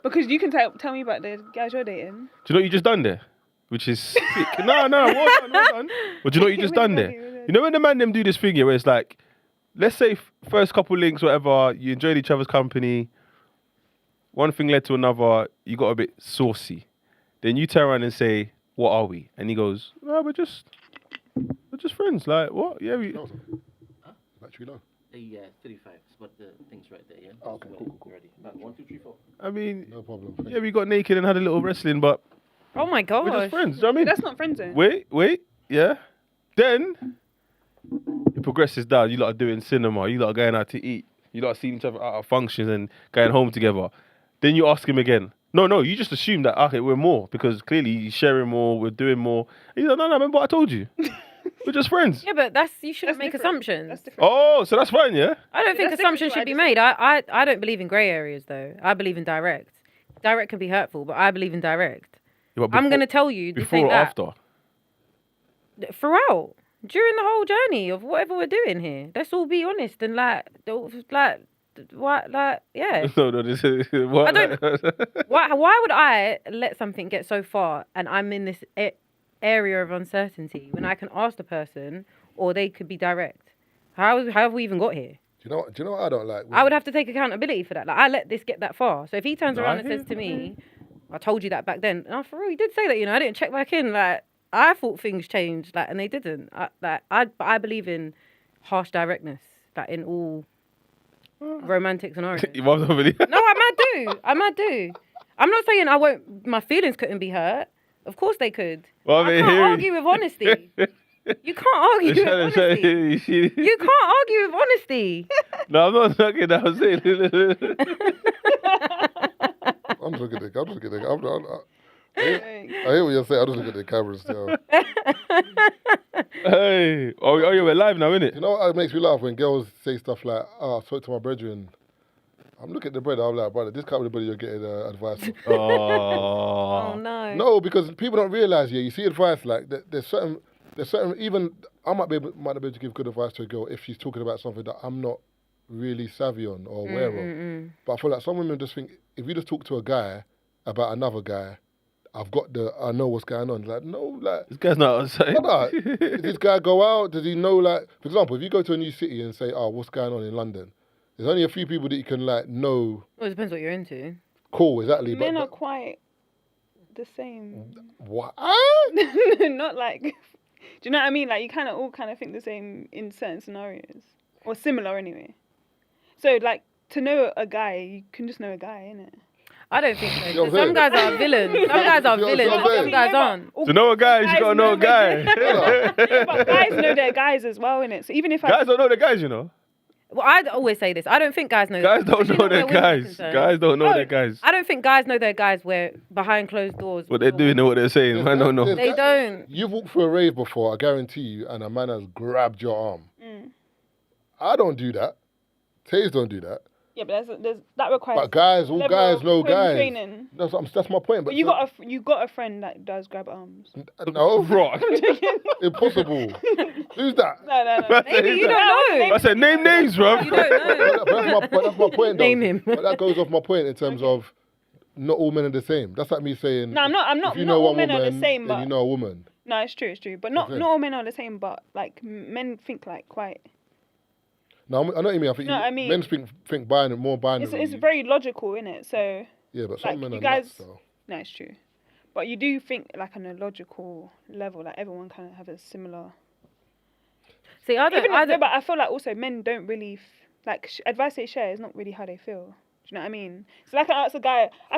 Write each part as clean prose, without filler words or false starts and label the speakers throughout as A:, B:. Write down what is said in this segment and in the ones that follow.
A: Because you can tell me about the guys you're dating.
B: Do you know what you just done there? Which is sick. No, well done. But do you know what you just done there? You know when the man them do this thing here where it's like, let's say first couple links, whatever, you enjoyed each other's company, one thing led to another, you got a bit saucy. Then you turn around and say, what are we? And he goes, no, we're just friends. Like, what? Yeah, we...
C: Battery low.
D: Yeah, 35. But the thing's right there, yeah?
C: Oh, okay, cool.
D: Ready. 1, 2, 3, 4.
B: I mean...
C: No problem.
B: Yeah, we got naked and had a little wrestling, but...
E: Oh my God.
B: We're just friends, do you know what I mean?
A: That's not friends then.
B: Wait, yeah. Then, it progresses down. You lot are doing cinema. You lot are going out to eat. You lot are seeing each other out of functions and going home together. Then you ask him again. No, you just assume that, okay, we're more. Because clearly you're sharing more, we're doing more. And he's like, no, remember what I told you? We're just friends.
E: Yeah, but you shouldn't make assumptions.
A: That's different.
B: Oh, so that's fine, yeah?
E: I don't think assumptions should be made. I don't believe in grey areas, though. I believe in direct. Direct can be hurtful, but I believe in direct.
B: Yeah,
E: I'm going to tell you.
B: Before or after?
E: Throughout. During the whole journey of whatever we're doing here. Let's all be honest and yeah.
B: No, this is... What?
E: Why would I let something get so far and I'm in this area of uncertainty when I can ask the person or they could be direct? How have we even got here?
C: Do you know what I don't like?
E: I would have to take accountability for that. Like, I let this get that far. So if he turns around and says to me, I told you that back then. And for real, he did say that, I didn't check back in. Like, I thought things changed, and they didn't. I believe in harsh directness, in all romantic scenarios.
B: You must not believe.
E: No, I might do. I'm not saying my feelings couldn't be hurt. Of course they could.
B: Well,
E: I can't argue with honesty. You can't argue with honesty. You can't argue with honesty.
B: No, I'm not talking that. I'm saying.
C: I'm just looking at the I hear what you're saying. I just look at the camera still.
B: Hey. Oh, we're live now, innit?
C: You know what makes me laugh when girls say stuff like, I spoke to my brethren. I'm looking at the brother, I'm like, brother, this can't be the brother you're getting advice from.
E: Oh, no.
C: No, because people don't realise, you see advice, like, there's certain, even, I might not be able to give good advice to a girl if she's talking about something that I'm not really savvy on or aware of. But I feel like some women just think, if you just talk to a guy about another guy, I know what's going on. Like, no, like...
B: This guy's not outside.
C: Does this guy go out? Does he know, like... For example, if you go to a new city and say, what's going on in London? There's only a few people that you can, like, know...
E: Well, it depends what you're into.
C: Cool, exactly.
A: Men are quite the same.
C: What?
A: Not like... Do you know what I mean? Like, you all think the same in certain scenarios. Or similar, anyway. So, like, to know a guy, you can just know a guy, innit?
E: I don't think so. Some guys are villains. Some guys are villains. Some guys aren't.
B: To know a guy, you gotta know a guy.
A: Yeah, but guys know their guys as well, innit? So even if
B: guys don't know their guys,
E: Well, I always say this. I don't think guys know.
B: Guys don't know their guys. Guys don't know their guys.
E: I don't think guys know their guys where behind closed doors.
B: What they're doing and what they're saying. I don't know.
E: They don't.
C: You've walked through a rave before, I guarantee you, and a man has grabbed your arm. I don't do that. Taze don't do that.
A: Yeah, but there's that requires.
C: But guys, all guys know guys.
A: Training.
C: That's my point.
A: But you got a friend that does grab arms.
C: No, bro. Impossible. Who's that?
A: No.
E: Maybe you don't know.
B: I said name names, bro.
E: You don't know.
C: That's my point. Though.
E: Name him.
C: But that goes off my point in terms of not all men are the same. That's like me saying.
A: No, I'm not. Not all men are the same, but
C: you know a woman.
A: No, it's true. But not all men are the same. But like men think like quite.
C: No, I know what you mean. I think men think more binary.
A: It's very logical, innit? So
C: yeah, but some men are
A: guys.
C: nuts, though.
A: No, it's true. But you do think like on a logical level, like everyone kind of have a similar.
E: See, I don't.
A: But I feel like also men don't really advice they share is not really how they feel. Do you know what I mean? So like I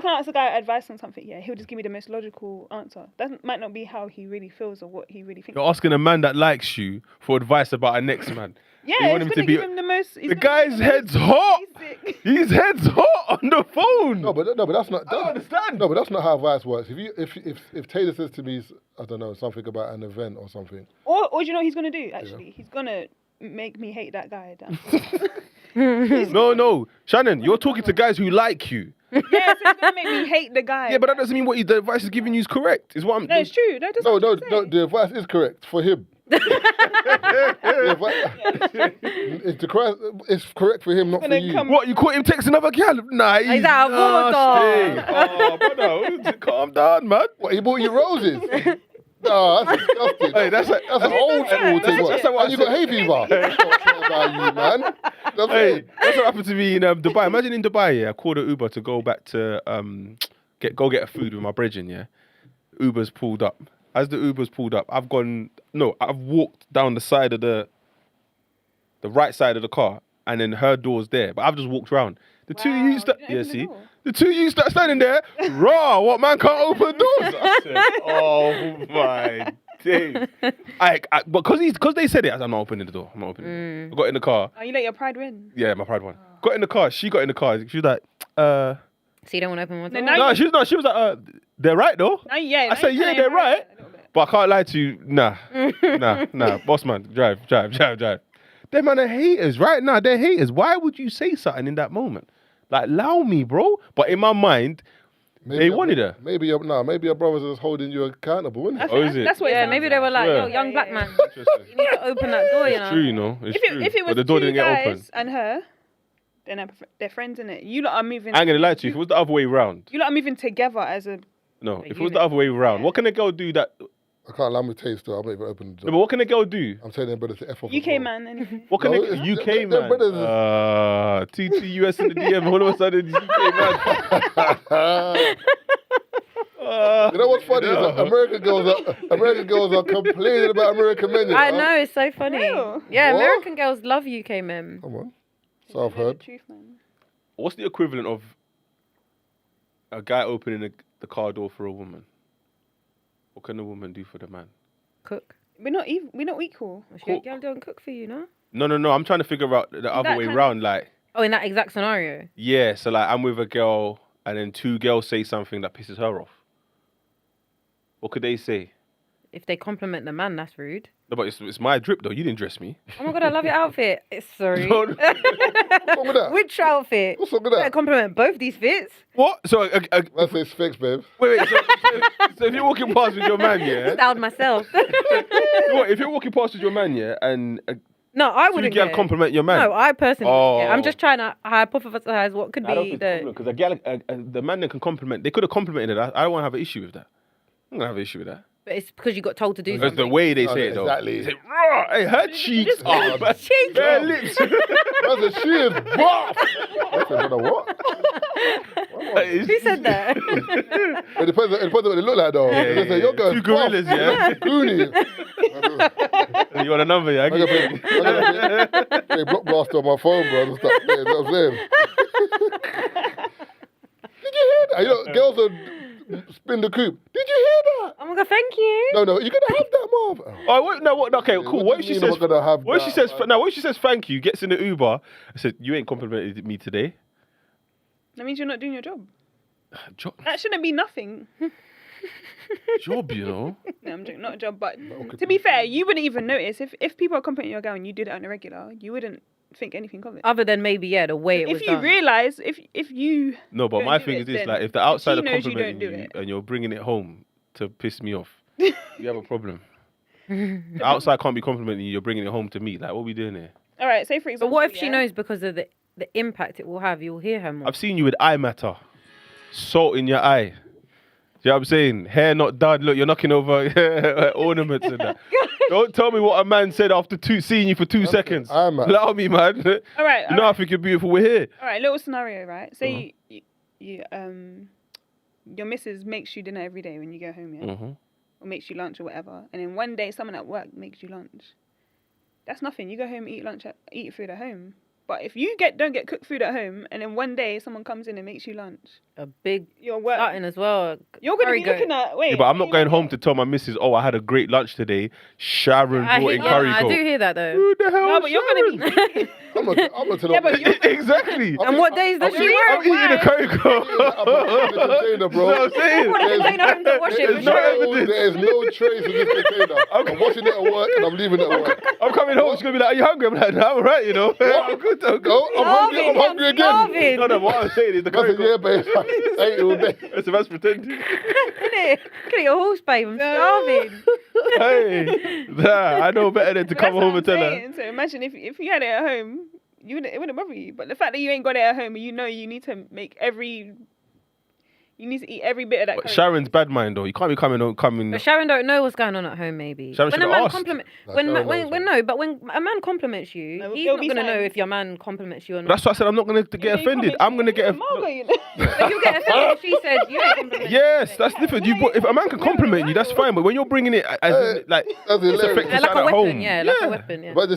A: can ask a guy advice on something. Yeah, he'll just give me the most logical answer. That might not be how he really feels or what he really thinks.
B: You're asking a man that likes you for advice about a next man.
A: Yeah,
B: you want him to be.
A: Give him the most.
B: The guy's head's hot. His head's hot on the phone.
C: No, but that's not.
B: I don't understand.
C: No, but that's not how advice works. If Taylor says to me, I don't know, something about an event or something.
A: Or do you know what he's gonna do? Actually, he's gonna make me hate that guy.
B: No, Shannon, you're talking to guys who like you.
A: Yeah, so he's gonna make me hate the guy.
B: Yeah, but that doesn't mean what the advice is giving you is correct. Is what I'm.
A: No, it's true.
C: No, the advice is correct for him. It's correct for him, not for you.
B: What, you caught him texting another gal? Nah, he's
E: out of order.
B: nasty. Oh, brother, calm down, man.
C: What, he bought you roses? Nah, that's disgusting.
B: Hey, that's an
C: old school thing.
B: that's what
C: And you got hay fever. That's not fair about you, man. That's
B: Hey,
C: it.
B: that's what happened to me in Dubai. Imagine in Dubai, yeah, I called an Uber to go back to get a food with my brethren, yeah. Uber's pulled up. As the Uber's pulled up, I've walked down the side of the right side of the car, and then her door's there. But I've just walked around. The two of you the two of you start standing there, raw, what man can't open doors? I said, oh my days. Because they said it, I said, I'm not opening the door. I'm not opening it. I got in the car.
A: Oh, you let your pride win?
B: Yeah, my pride won. Got in the car, she got in the car. She was like,
E: So you don't want to open one door?
A: No,
B: she was like, they're right though.
A: Yeah.
B: I said, yeah, they're right. But I can't lie to you, nah. Boss man, drive. Them man are haters, right now. They're haters. Why would you say something in that moment? Like, allow me, bro. But in my mind, they wanted her.
C: Maybe your brothers are just holding you accountable, isn't it?
B: Oh, is it?
A: That's what it sounds
E: maybe they were like, yo, young black man, you need to open that door, you know?
B: It's true, you know. It's true.
A: If it was
B: but the door
A: two
B: didn't get open.
A: guys and her, then they're friends, innit? You lot are moving.
B: I ain't gonna lie to you. If it was the other way round.
A: You lot are moving together as a.
B: No, if it was the other way round, what can a girl do that?
C: I can't lie with taste though. I'm not even open the door.
B: No, but what can a girl do?
C: I'm telling them brothers to F off.
A: UK man, anything.
B: What can
C: No,
B: a UK
C: them
B: man?
C: brothers
B: TT US in the DM. All of a sudden, UK man.
C: You know what's funny is that American girls are complaining about American men. You
E: I know, it's so funny.
A: Real?
E: Yeah,
C: What?
E: American girls love UK men.
C: Come on. So I've heard.
A: Truth, man.
B: What's the equivalent of a guy opening the car door for a woman? What can a woman do for the man?
E: Cook.
A: We're not equal.
E: Well, your girl don't cook for you, no?
B: No. I'm trying to figure out the other way round. Like,
E: Oh, in that exact scenario?
B: yeah, so like I'm with a girl and then two girls say something that pisses her off. What could they say?
E: If they compliment the man, that's rude.
B: No, but it's my drip though. You didn't dress me.
E: Oh my God, I love your outfit. Sorry.
B: No.
C: What's wrong with that?
E: Which outfit?
C: What's wrong with
E: Better
C: that?
E: compliment both these fits.
B: What? So,
C: Let's say it's fixed, babe.
B: wait. So if you're walking past with your man, yeah.
E: Styled myself.
B: So what, if you're walking past with your man, yeah, and
E: No, I
B: two
E: wouldn't
B: girls
E: care.
B: compliment your man.
E: No, I personally wouldn't care. I'm
B: Oh.
E: just trying to hypothesize what could
B: I don't
E: be
B: think
E: the...
B: because a girl, the man that can compliment, they could have complimented it. I don't want to have an issue with that. I'm gonna have an issue with that.
E: But it's because you got told to do
B: It's
E: something.
B: the way they say it though.
C: Exactly.
B: They say, "Raw, hey, her cheeks are bad.
E: Cheeky.
B: Bare lips.
C: I said, she is buff. I said, brother, what?
E: Who said that?
C: It depends on what they look like, though. They say, your girl's
B: Two gorillas, yeah.
C: Goonie.
B: You want a number, yeah?
C: I gotta play Blockbuster on my phone, bro. And stuff. You know what I'm saying? Did you hear that? You know, girls are spin the coupe. Did you hear that?
E: Oh my God, thank you.
C: No, you're gonna have that, Marv.
B: Oh, wait, no, what? Okay, cool.
C: what
B: What
C: do
B: if
C: you
B: she
C: mean
B: says?
C: I'm gonna have
B: What if she
C: that,
B: says?
C: man?
B: Now, what if she says thank you? Gets in the Uber. I said, you ain't complimented me today.
A: That means you're not doing your job.
B: Job,
A: That shouldn't be nothing.
B: you know.
A: No, I'm joking, not a job. But to be fair, you wouldn't even notice if people are complimenting your girl and you did it on a regular. You wouldn't think anything of it.
E: Other than maybe, the way it was
A: If you
E: done.
A: realise, if you
B: No, but
A: don't
B: my
A: do
B: thing
A: it,
B: is this:
A: then
B: like, if the outsider
A: she knows you
B: complimenting
A: don't do
B: you
A: it.
B: and you're bringing it home to piss me off, you have a problem. The outside can't be complimenting you. You're bringing it home to me. Like, what are we doing here?
A: All right, say for
E: But
A: example.
E: what if she
A: yeah,
E: knows because of the impact it will have, you'll hear her more?
B: I've seen you with eye matter, salt in your eye. You know what I'm saying? Hair not done. Look, you're knocking over ornaments and that. Don't tell me what a man said after seeing you for 2 seconds.
C: eye matter.
B: Allow me, man.
A: All right,
B: You know I think you're beautiful. We're here.
A: all right, little scenario, right? Say your missus makes you dinner every day when you go home, yeah,
B: Mm-hmm.
A: or makes you lunch or whatever, and then one day someone at work makes you lunch. That's nothing. You go home, eat food at home. But if you don't get cooked food at home, and then one day someone comes in and makes you lunch,
E: A big
A: your work,
E: starting as well.
A: you're gonna
E: Very
A: be
E: good.
A: looking at. Wait,
B: Yeah, but I'm not
A: you
B: going
A: might
B: home
A: get-
B: to tell my missus, oh, I had a great lunch today. Sharon
E: I
B: brought in
E: hear-
B: curry
E: I
B: goat.
E: do hear that though.
B: Who the hell
A: No,
B: is
A: but you're gonna
B: Sharon?
A: be.
C: I'm gonna tell
A: Yeah, but
C: them.
A: you.
B: Exactly.
E: And what days does she work?
B: I'm eating a curry goat.
C: I'm in the container, bro.
B: You know what I'm saying?
E: Put a container home to wash it for
B: There's no
E: sure.
B: evidence.
C: There's no trace of this container. I'm washing it at work and I'm leaving it at work.
B: I'm coming home. She's gonna be like, "Are you hungry?" I'm like, "No, I'm alright, you know." I'm good. Don't go.
C: No, I'm hungry again.
E: Starving.
B: No, what I'm saying is the curry.
C: Listen, yeah, babe. I ate all day.
B: It's a man's pretending.
E: Innit? Look at your horse, babe. I'm starving.
B: Hey, nah, I know better than to
A: But
B: come
A: that's
B: home
A: what
B: and tell
A: I'm
B: her.
A: saying. So imagine if you had it at home, it wouldn't bother you. But the fact that you ain't got it at home, and you know you need to you need to eat every bit of that.
B: But
A: curry.
B: Sharon's bad mind though. You can't be coming.
E: But Sharon don't know what's going on at home. Maybe
B: Sharon
E: when a
B: should've
E: man
B: asked.
E: compliment,
C: No,
E: when
C: Sharon
E: a man compliments you,
A: No,
E: he's
A: there'll
E: not
A: be
E: gonna know
A: signs.
E: if your man compliments you or
B: But
E: not.
B: that's why I said I'm not gonna get offended. I'm gonna get.
A: Margot, you know.
E: Like, you'll get offended if she said you ain't complimenting.
B: Yes, that's different. If a man can compliment you, that's fine. But when you're bringing it as in, like
C: That's
B: it's
C: hilarious.
B: affecting
E: Like
B: something
E: a
B: at
E: weapon,
B: home.
E: yeah, like a weapon, yeah.
C: But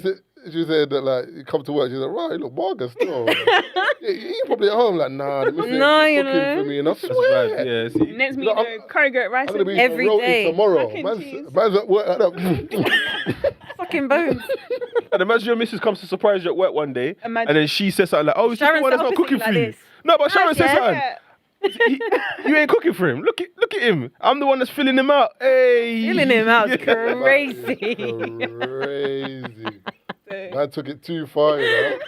C: she said that like you come to work, she's like, right, look, Margaret still. Yeah, you probably at home like, nah, the missus
E: No,
C: is
E: you
C: cooking
E: know.
C: for me, and I
B: That's
C: swear.
B: bad. Yeah, see.
A: Next
C: You
A: me,
C: know, I'm-
A: curry goat rice.
C: I'm gonna be
E: Every
C: roti
E: day.
C: tomorrow.
A: Mac and
C: Man's
A: cheese.
C: at work like that.
E: Fucking bones.
B: And imagine your missus comes to surprise you at work one day,
A: Imagine.
B: and then she says something like, "Oh, it's just the
E: Sharon
B: one that's
E: sat
B: not
E: opposite
B: cooking
E: you
B: for
E: like
B: you."
E: this.
B: No, but Sharon says
E: yeah.
B: something. You ain't cooking for him. Look at him. I'm the one that's filling him out. Hey,
E: Filling him out's
B: Yeah.
E: crazy.
C: Crazy. Man took it too far, you know.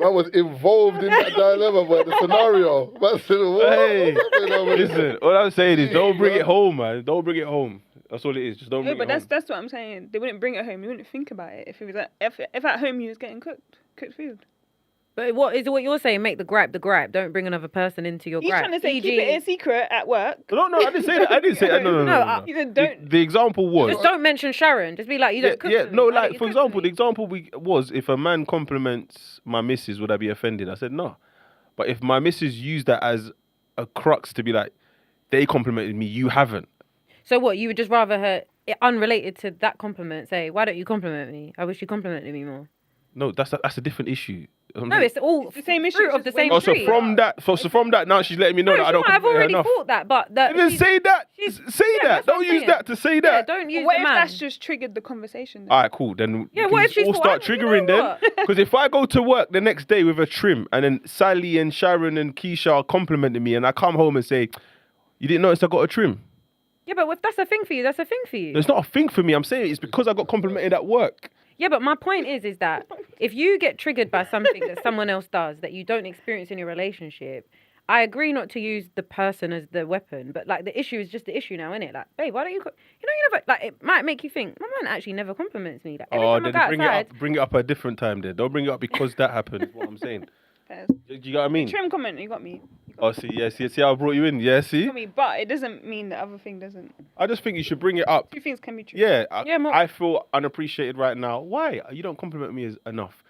C: Man was involved in that dilemma, but the scenario. Man said, what?
B: Hey,
C: What's happening over here?
B: listen. All I'm saying is, don't bring it home, man. Don't bring it home. That's all it is. Just don't
A: No,
B: bring
A: but
B: it home.
A: that's what I'm saying. They wouldn't bring it home. You wouldn't think about it if it was if at home you was getting cooked food.
E: But what you're saying? Make the gripe the gripe. Don't bring another person into your
A: He's
E: gripe.
A: trying to say
E: E.g.,
A: keep it a secret at work.
B: No, I didn't say that. I didn't say that. No.
A: He said don't.
B: The example was.
E: just don't mention Sharon. Just be like, you don't cook for me.
B: No,
E: Why don't
B: like
E: you
B: for
E: cook
B: example,
E: me?
B: the example was if a man compliments my missus, would I be offended? I said no. But if my missus used that as a crux to be like, they complimented me, you haven't.
E: So what? You would just rather her, unrelated to that compliment, say, why don't you compliment me? I wish you complimented me more.
B: No, that's a different issue.
E: No, it's all
A: It's the same issue,
E: fruit
A: it's
E: of the
A: just
E: same
A: when-
B: so
E: tree.
B: from that, now she's letting me know
E: No,
B: that I
E: she
B: don't
E: might have
B: compliment her
E: already
B: enough.
E: thought that, but that.
B: Then say that.
E: she's-
B: Say
E: yeah,
B: that.
E: that's what
B: Don't
E: I'm
B: use
E: saying.
B: that to say
E: Yeah,
B: that.
E: don't use
A: What
E: the
A: if
E: man.
A: that's just triggered the conversation? Then?
B: All right, cool. Then
E: Yeah,
B: we
E: what
B: can
E: if she's
B: all start
E: thought, you know
B: triggering then.
E: what?
B: Because if I go to work the next day with a trim and then Sally and Sharon and Keisha are complimenting me and I come home and say, you didn't notice I got a trim?
E: Yeah, but if that's a thing for you, that's a thing for you.
B: It's not a thing for me. I'm saying it's because I got complimented at work.
E: Yeah, but my point is that if you get triggered by something that someone else does that you don't experience in your relationship, I agree not to use the person as the weapon, but like the issue is just the issue now, innit? Like, babe, why don't you? You never like. It might make you think my man actually never compliments me. Like every time I
B: Then
E: go
B: bring
E: outside,
B: it up at a different time. Then don't bring it up because that happened. Is what I'm saying.
A: Fairs.
B: Do you know what I mean?
A: Trim comment, you got me.
B: Oh, see how I brought you in. Yeah,
A: You
B: see.
A: got me, but it doesn't mean the other thing doesn't.
B: I just think you should bring it up.
A: Two things can be true.
B: Yeah,
E: more-
B: I feel unappreciated right now. Why? You don't compliment me enough.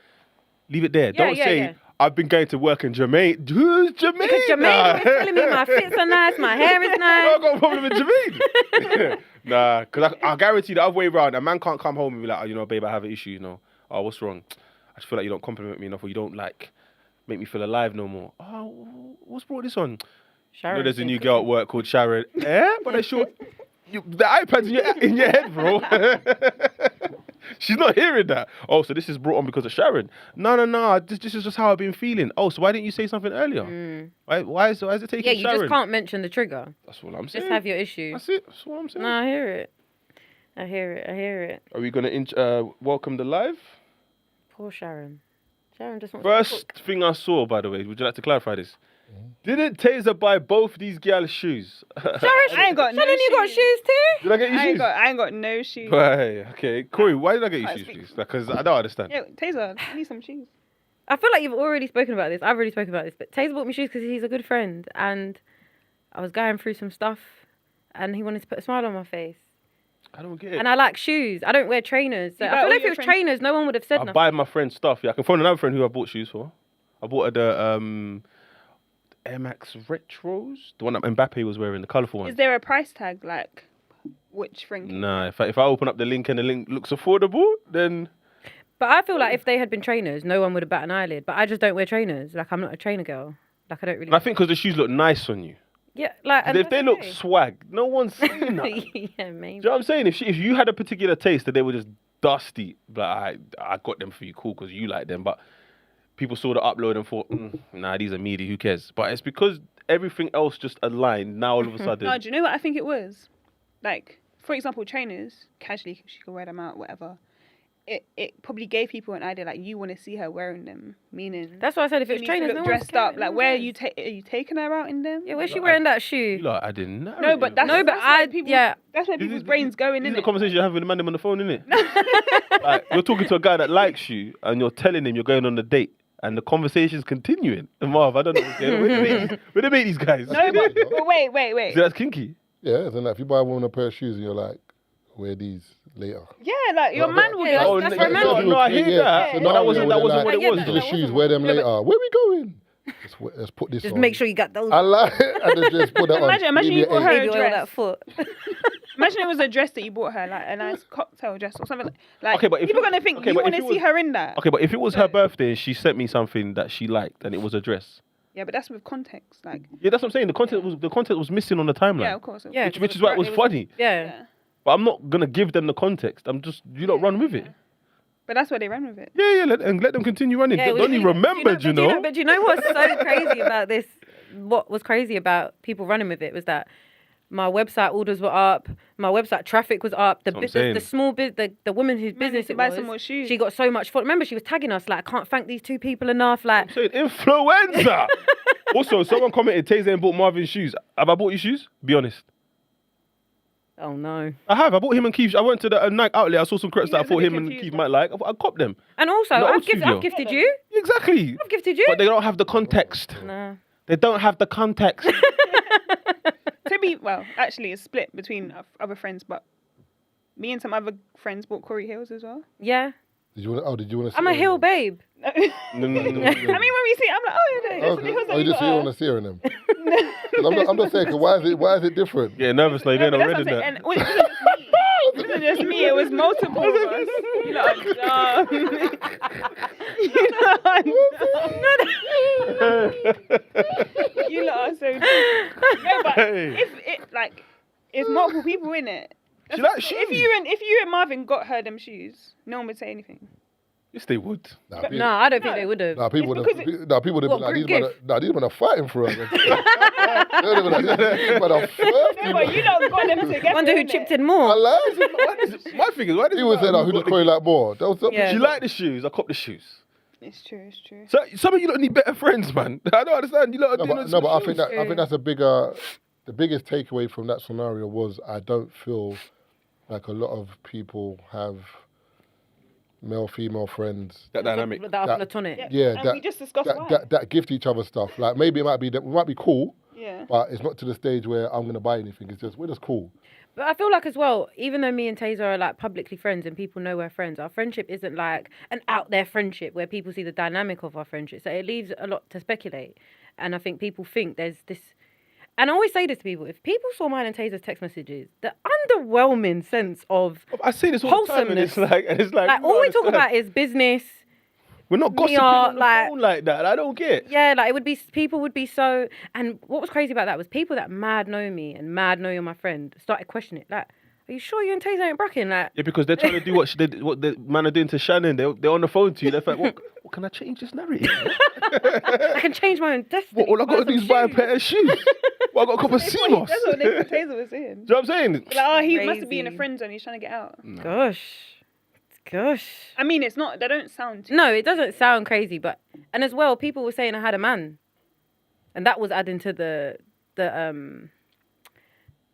B: Leave it there.
E: Yeah,
B: Don't
E: yeah,
B: say,
E: yeah.
B: I've been going to work in Jermaine. Who's Jermaine?
E: because Jermaine was telling me my fits are nice, my hair is
B: I
E: nice.
B: got a problem with Jermaine. Nah, because I guarantee the other way around, a man can't come home and be like, oh, you know, babe, I have an issue, you know. Oh, what's wrong? I just feel like you don't compliment me enough or you don't, like, make me feel alive no more. Oh, what's brought this on?
E: Sharon
B: You know, there's a
E: said
B: new
E: cooking.
B: girl at work called Sharon. Yeah, but they sure the iPad's in your head, bro. She's not hearing that. Oh, so this is brought on because of Sharon. No. This is just how I've been feeling. Oh, so why didn't you say something earlier? Why is it taking
E: Yeah, you
B: Sharon?
E: just can't mention the trigger.
B: That's all I'm saying.
E: Just have your issue.
B: That's it. That's what I'm saying.
E: No, I hear it. I hear it.
B: Are we gonna welcome the live?
E: Poor Sharon. Sharon just wants to
B: First
E: cook.
B: thing I saw, by the way, would you like to clarify this? Didn't Tazer buy both these girls' shoes?
A: I ain't got no
E: Shannon, you got
A: shoes.
E: shoes too?
B: Did I get you
A: I
B: shoes?
A: ain't got no shoes.
B: Right, okay. Corey, why did I get you
A: Can't
B: shoes,
A: speak.
B: please? Because I don't understand.
A: Yeah, Taser, I need some shoes.
E: I feel like you've already spoken about this. I've already spoken about this. But Taser bought me shoes because he's a good friend. And I was going through some stuff. And he wanted to put a smile on my face.
B: I don't get it.
E: And I like shoes. I don't wear trainers. So
A: You
E: I
A: buy
E: feel
A: all
E: like if
A: your
E: it was
A: friends-
E: trainers, no one would have said
B: I
E: nothing.
B: buy my friend's stuff. Yeah, I can phone another friend who I bought shoes for. I bought her the Air Max Retros, the one that Mbappe was wearing, the colourful one.
A: Is there a price tag, like, which friend?
B: Nah, if I open up the link and the link looks affordable, then
E: But I feel like if they had been trainers, no one would have bat an eyelid. But I just don't wear trainers. Like, I'm not a trainer girl. Like, I don't really...
B: and I think because the shoes look nice on you.
E: Yeah, like...
B: 'Cause
E: and
B: if they
E: that's
B: look
E: okay.
B: swag, no one's seen that. Do you
E: Yeah, maybe.
B: know what I'm saying? If you had a particular taste that they were just dusty, like I got them for you, cool, because you like them, but people saw the upload and thought, nah, these are meaty, who cares? But it's because everything else just aligned. Now all of a sudden,
A: No, do you know what I think it was? Like, for example, trainers, casually, she could wear them out, whatever. it probably gave people an idea, like, you want to see her wearing them, meaning
E: That's why I said if
A: she
E: it's
A: needs to
E: trainers,
A: look
E: no one's
A: dressed up.
E: caring,
A: Like,
E: no
A: where are
E: one
A: you
E: cares.
A: are you taking her out in them?
E: Yeah, where's she
B: Like,
E: wearing that
B: You
E: shoe?
B: lot, I didn't know.
A: No, but that's
E: No, but
A: where
E: I-
A: people,
E: yeah.
A: that's where people's brains going
B: This
A: in
B: is the conversation you're having with the man on the phone, innit? Like, you're talking to a guy that likes you, and you're telling him you're going on a date, and the conversation's continuing. And Marv, I don't know what's going on. Where they meet these guys?
A: No, but wait.
B: See, that's kinky.
C: Yeah, then if you buy a woman a pair of shoes and you're like, wear these later.
A: Yeah, like your
C: No,
A: man
C: but-
A: would.
E: Yeah,
B: Oh,
E: that's
B: no,
E: romantic.
B: no, I hear
C: Yeah,
B: that.
C: so
B: But
C: now
B: that wasn't
C: you're
B: what
C: like,
B: it
E: yeah,
B: was.
E: but
C: These are
E: that
C: the shoes,
E: wasn't
C: wear them
A: Yeah,
C: later.
A: but-
C: Where we going? Let's put this
E: Just
C: on.
E: make sure you got those.
C: I like it. And then just put that on.
A: Imagine
C: Give me
A: you
C: an
A: bought
C: eight.
A: her a
E: Baby oil
A: dress.
E: that foot.
A: Imagine it was a dress that you bought her, like a nice cocktail dress or something. Like,
B: Okay, but if
A: people
B: it-
A: are gonna think
B: okay,
A: you
B: but
A: want
B: if
A: to
B: it
A: see
B: was-
A: her in that.
B: Okay, but if it was her birthday and she sent me something that she liked and it was a dress.
A: Yeah, but that's with context. Like,
B: Yeah, that's what I'm saying. The content was missing on the timeline.
A: yeah, of course.
E: Yeah,
B: Which is why it was funny.
E: Yeah.
A: Yeah.
B: But I'm not gonna give them the context. I'm just run with it.
A: But that's where they ran with it.
B: Yeah, let them continue running.
E: Yeah,
B: Don't you remember, you know?
E: But do you know what's so crazy about this? What was crazy about people running with it was that my website orders were up, my website traffic was up. The
B: That's what I'm
E: business,
B: saying.
E: the small business, the woman whose business
A: to
E: it
A: buy
E: was,
A: some more shoes.
E: she got so much. Remember, she was tagging us like, I can't thank these two people enough. Like,
B: I'm saying influenza. Also, someone commented, Tazer ain't bought Marvin's shoes. Have I bought you shoes? Be honest.
E: oh no.
B: I have. I bought him and Keith. I went to the Nike outlet. I saw some crepes
A: You
B: that I
A: guys
B: thought
A: are a bit
B: him and
A: confused,
B: Keith
A: man.
B: might like. I copped them.
E: And also,
B: No,
E: I've
B: studio.
E: gifted you.
B: Exactly.
E: I've gifted you.
B: But they don't have the context.
E: No.
B: They don't have the context.
A: Actually, it's split between other friends, but me and some other friends bought Corey Hills as well.
E: Yeah.
C: Did you want to?
E: I'm a heel babe.
A: I mean, when we see it, I'm like, oh, yeah, that's the Hills that
C: you just see it on the serum them. I'm not saying, 'cause why is it different?
B: Yeah, nervous like you
A: No,
B: know,
A: but
B: red
A: that's
B: in
A: what I'm
B: that.
A: saying. And it wasn't just me. It was multiple of us. You lot are dumb. You lot are so dumb. No, but
B: Hey.
A: if it it's multiple people in it.
B: She like shoes.
A: If you and Marvin got her them shoes, no one would say anything.
B: Yes, they would.
C: Nah,
E: No, I don't think they would have.
C: People would
A: It's
C: have been
E: What,
C: like,
E: group
C: these men are fighting for us. These men are thirsty.
A: No, but you lot got them together.
E: Wonder who
A: innit?
E: chipped in more.
B: My thing is, why does
C: He was saying, who does Corey like more? That was
E: Yeah.
B: She like the shoes. I cop the shoes.
A: It's true. It's true.
B: So some of you don't need better friends, man. I don't understand. You lot are
C: No,
B: doing
C: but I
B: shoes.
C: think that's the biggest takeaway from that scenario was I don't feel like a lot of people have male-female friends.
B: that dynamic.
E: That are platonic.
C: Yeah,
A: And we just discussed why.
C: that gift each other stuff. Like maybe it might be that we might be cool,
A: Yeah.
C: but it's not to the stage where I'm gonna buy anything. It's just we're just cool.
E: But I feel like as well, even though me and Tazer are like publicly friends and people know we're friends, our friendship isn't like an out there friendship where people see the dynamic of our friendship. So it leaves a lot to speculate. And I think people think there's this. And I always say this to people: if people saw mine and Tazer's text messages, the underwhelming sense of
B: I see this all the time, and it's like,
E: all we talk about is business.
B: We're not gossiping
E: are,
B: on the
E: like-
B: phone like that. I don't get.
E: Yeah, like it would be people would be so. And what was crazy about that was people that mad know me and mad know you're my friend started questioning it. Like, are you sure you and Tazer ain't bracking? Like,
B: Yeah, because they're trying to do what the man are doing to Shannon. They're on the phone to you. They're like, what can I change this narrative?
E: I can change my own destiny.
B: All I got to do is buy a pair of shoes. Well, I got a couple of CMOS.
A: That's what Taser was saying.
B: Do you know what I'm saying?
A: Like, oh, he must be in a
E: Crazy.
A: friend zone. He's trying to get out.
E: Gosh.
A: I mean, it's not. They don't sound. Too
E: No, it doesn't sound crazy, but and as well, people were saying I had a man, and that was adding to the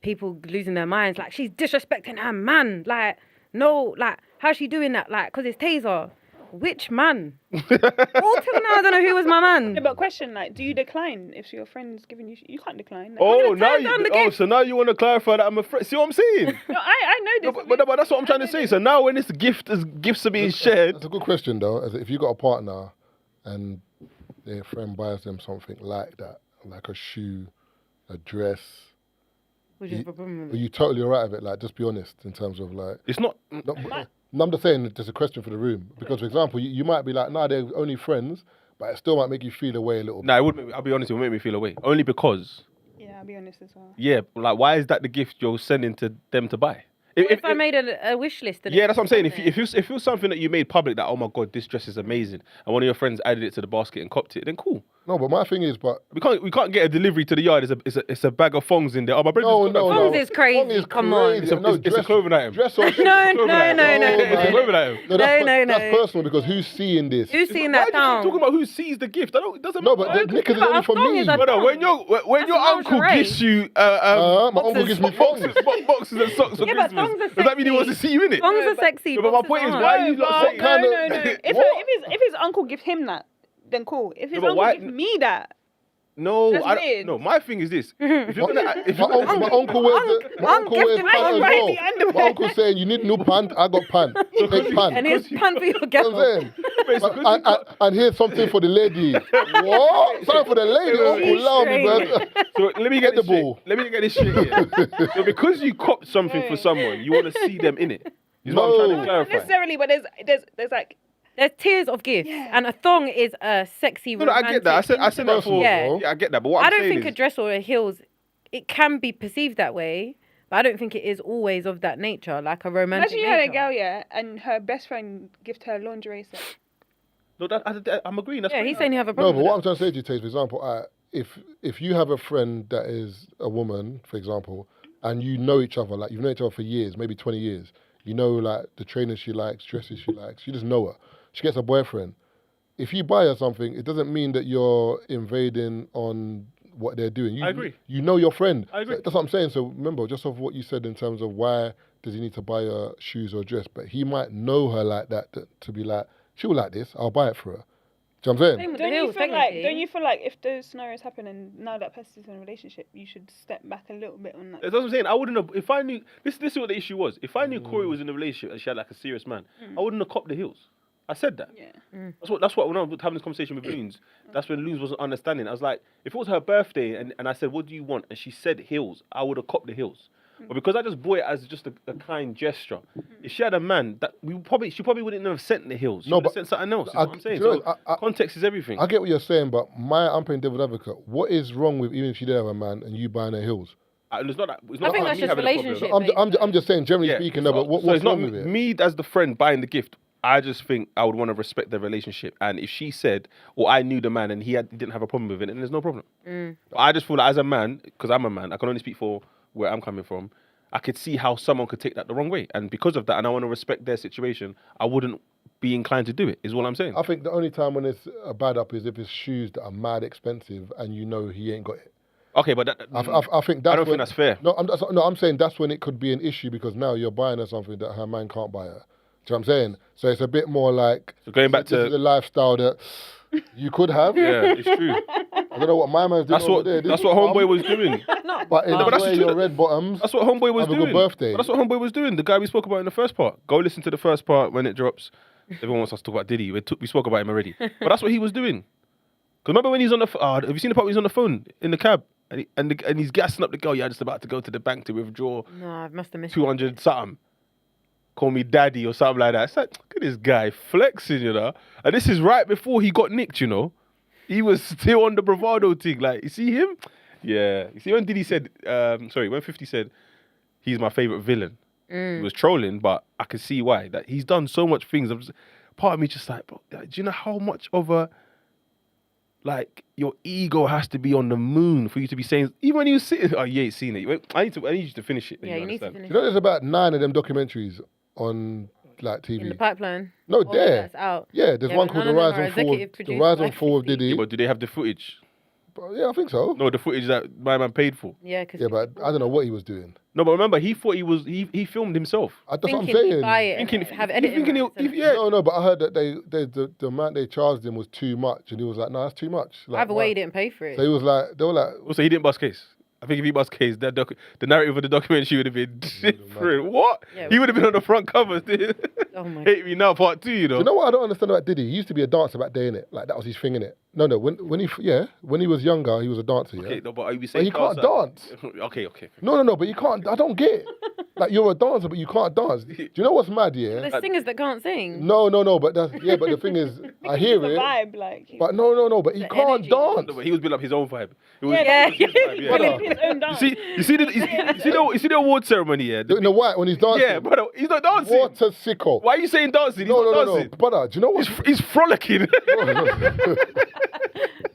E: people losing their minds. Like she's disrespecting her man. Like no, like how's she doing that? Like because it's Tazer. Which man? All till now, I don't know who was my man.
A: Yeah, but question, like, do you decline if your friend's giving you? You can't decline. Like,
B: Oh,
E: gonna
B: now
E: turn down the gift.
B: so now you want to clarify that I'm a friend. See what I'm saying?
A: no, I know
B: No,
A: this.
B: but that's what I'm trying to say. So now when this gifts are being shared,
C: That's a good question though. As if you got a partner and their friend buys them something like that, like a shoe, a dress,
E: Which is the problem with
C: are
E: it.
C: you totally alright with it? Like, just be honest in terms of like.
B: it's not.
C: No, I'm just saying there's a question for the room because, for example, you might be like, nah, they're only friends, but it still might make you feel away a little bit.
B: No, it would. I'll be honest. It would make me feel away. Only because.
A: Yeah, I'll be honest as well.
B: Yeah, like why is that the gift you're sending to them to buy?
E: If I made a wish list. And
B: Yeah,
E: it
B: that's what I'm
E: was
B: saying.
E: on
B: If
E: there.
B: it was something that you made public, that oh my god, this dress is amazing, and one of your friends added it to the basket and copped it, then cool.
C: No, but my thing is,
B: we can't get a delivery to the yard. It's a bag of thongs in there. Oh, my brother's got that.
E: Thongs is crazy.
C: Thong is
E: Come on.
C: crazy.
B: It's a clothing item.
C: Dress or
E: No.
B: It's a clothing item.
C: No, that's personal because who's seeing this?
E: Who's seeing
B: Why
E: that
B: do you keep
E: thong?
B: talking about who sees the gift? It doesn't
C: No,
B: matter.
C: but the knickers is only for
E: thong
C: me.
E: is a
B: Brother,
E: thong.
B: when your
E: That's
B: uncle
E: lingerie.
B: gives you
C: My uncle gives me thongs.
B: boxes and socks for
E: Yeah, but
B: Christmas,
E: thongs are
B: does that mean he wants to
E: sexy.
B: see you in it?
E: Thongs are sexy.
B: No, but my
E: boxes
B: point is,
E: aren't.
B: why are you not saying?
A: No.
C: What?
A: If his uncle gives him that, then cool. If his
B: No, but
A: uncle
B: why-
A: gives me that,
B: No,
A: That's
B: I don't.
A: weird.
B: No, my thing is this: if you're gonna,
C: My uncle wears
E: gifted my
C: pants as
A: Riley
C: well.
A: underwear.
C: My uncle saying you need new pant. I got pant. Take pant.
E: And here's pan for your
C: You know
E: girl.
C: what I'm saying? And here's something for the lady. What? Something for the lady. Uncle, love me, man.
B: So let me get
C: the
B: this straight.
C: ball.
B: Let me get this straight here. So because you copped something for someone, you want to see them in it. Is what I'm trying to
C: No.
B: clarify.
A: necessarily, but there's like
E: There's tiers of gifts, and a thong is a sexy.
B: No, I get that. I said that for.
E: Yeah.
B: I get that. But what
E: I
B: I'm
E: don't
B: saying
E: think
B: is,
E: a dress or a heels, it can be perceived that way, but I don't think it is always of that nature, like a romantic.
A: imagine you had a
E: nature.
A: girl, yeah, and her best friend gift her a lingerie set.
B: no, I'm agreeing. That's
E: Yeah,
B: great.
E: he's saying you have a
C: No,
E: problem.
C: but what I'm
E: with
C: trying to say to you, Taze, for example, if you have a friend that is a woman, for example, and you know each other, like you've known each other for years, maybe 20 years, you know like the trainers she likes, dresses she likes, you just know her. She gets a boyfriend. If you buy her something, it doesn't mean that you're invading on what they're doing.
B: I agree.
C: You know your friend.
B: I agree.
C: That's what I'm saying. So remember, just off what you said in terms of why does he need to buy her shoes or dress, but he might know her like that to be like, she will like this, I'll buy it for her. Do you know what I'm
E: Same
C: saying?
E: with the
A: Don't you
E: heels,
A: feel like?
E: technically.
A: Don't you feel like if those scenarios happen and now that person's in a relationship, you should step back a little bit on that?
B: That's what I'm saying. I wouldn't have, if I knew, this is what the issue was. If I knew Corey was in a relationship and she had like a serious man, I wouldn't have copped the heels. I said that.
A: Yeah.
B: That's what when I was having this conversation with Loons, that's when Loons wasn't understanding. I was like, if it was her birthday and I said, what do you want? And she said heels, I would have copped the heels. But because I just bought it as just a kind gesture, if she had a man, she probably wouldn't have sent the heels. She would have sent something else. Is what I'm saying.
C: do you know
B: So
C: what,
B: context is everything.
C: I get what you're saying, but I'm playing devil advocate. What is wrong with even if she did have a man and you buying her heels?
B: It's not that. It's
E: I
B: not
E: think
B: about
E: that's
B: me
E: just
B: having a problem.
E: relationship.
C: I'm just saying, generally speaking, no, but
B: so
C: what's
B: it's not
C: wrong with it?
B: me as the friend buying the gift. I just think I would want to respect the relationship, and if she said, or I knew the man and he didn't have a problem with it, then there's no problem. But I just feel like as a man, because I'm a man, I can only speak for where I'm coming from. I could see how someone could take that the wrong way, and because of that, and I want to respect their situation, I wouldn't be inclined to do it. Is what I'm saying.
C: I think the only time when it's a bad up is if it's shoes that are mad expensive and you know he ain't got it.
B: Okay, but
C: I think that's
B: I don't think that's fair.
C: No, I'm saying that's when it could be an issue because now you're buying her something that her man can't buy her. Do you know what I'm saying? So it's a bit more like
B: So going back
C: this
B: to
C: is a lifestyle that you could have.
B: yeah, it's true.
C: I don't know what my man's doing.
B: That's what Homeboy was doing.
C: But in
B: but
C: the
B: that's
C: way
B: true.
C: your red bottoms.
B: That's what Homeboy was
C: Have a
B: doing.
C: good birthday.
B: But that's what Homeboy was doing. The guy we spoke about in the first part. Go listen to the first part when it drops. Everyone wants us to talk about Diddy. We spoke about him already. But that's what he was doing. Because remember when he's on the have you seen the part where he's on the phone in the cab and he's gassing up the girl? Yeah, just about to go to the bank to withdraw
E: No, I must have missed
B: 200 something. Call me daddy or something like that. It's like, look at this guy flexing, you know. And this is right before he got nicked, you know. He was still on the bravado thing. Like, you see him? Yeah. You see when Diddy said, when 50 said, he's my favourite villain. He was trolling, but I can see why. That he's done so much things. Part of me just like, bro, do you know how much of a, like, your ego has to be on the moon for you to be saying, even when you was sitting, oh, you ain't seen it. I need you to finish it. then
E: Yeah, you need to
B: understand.
E: finish
C: You know, there's about 9 of them documentaries on like TV.
E: in the pipeline.
C: No,
E: All
C: there.
E: that's out.
C: Yeah, there's
E: Yeah,
C: one
E: but
C: called
E: none
C: The
E: of
C: Rise
E: them are
C: and Fall.
E: executive
C: The
E: produced
C: Rise
E: by
C: and Fall of
E: 50.
C: Diddy.
B: Yeah, but do they have the footage?
C: Yeah, I think so.
B: No, the footage that my man paid for.
E: Yeah, because
C: Yeah, but I don't know what he was doing.
B: No, but remember, he thought he filmed himself.
C: That's what I'm
E: thinking he'd
C: saying.
E: buy it
B: Thinking-
E: and have
B: you
E: editing
B: thinking
E: rights and-
B: yeah.
C: No, but I heard that the amount they charged him was too much, and he was like, "No, that's too much." Like,
E: Either way,
C: why?
E: he didn't pay for it.
C: So he was like, they were like,
B: Also, he didn't bust case. I think if he bust case, the narrative of the documentary would have been different. What?
E: Yeah,
B: He would have been on the front cover.
E: Oh my
B: Hate Me Now Part 2, you know.
C: you know what I don't understand about Diddy? He used to be a dancer back then, innit? Like that was his thing, innit? No, when he was younger, he was a dancer. Yeah.
B: Okay, no, but are you
C: But
B: saying
C: he can't
B: dance?
C: dance.
B: Okay.
C: No, but you can't. I don't get it. Like you're a dancer, but you can't dance. Do you know what's mad? Yeah.
E: There's singers that can't sing.
C: No, but that's But the thing is, I hear
A: It's a
C: it.
A: vibe, like.
C: But no, but he
E: The
C: can't
E: energy.
B: No,
C: dance.
B: but he was building up his own vibe. It was,
E: Yeah.
B: it was his vibe, yeah.
C: Brother.
A: his own dance.
B: You see the award ceremony, yeah?
C: In the white when he's dancing.
B: Yeah, brother, he's not dancing.
C: Water sickle.
B: Why are you saying dancing? He's
C: No,
B: not dancing.
C: Brother, do you know what?
B: He's frolicking.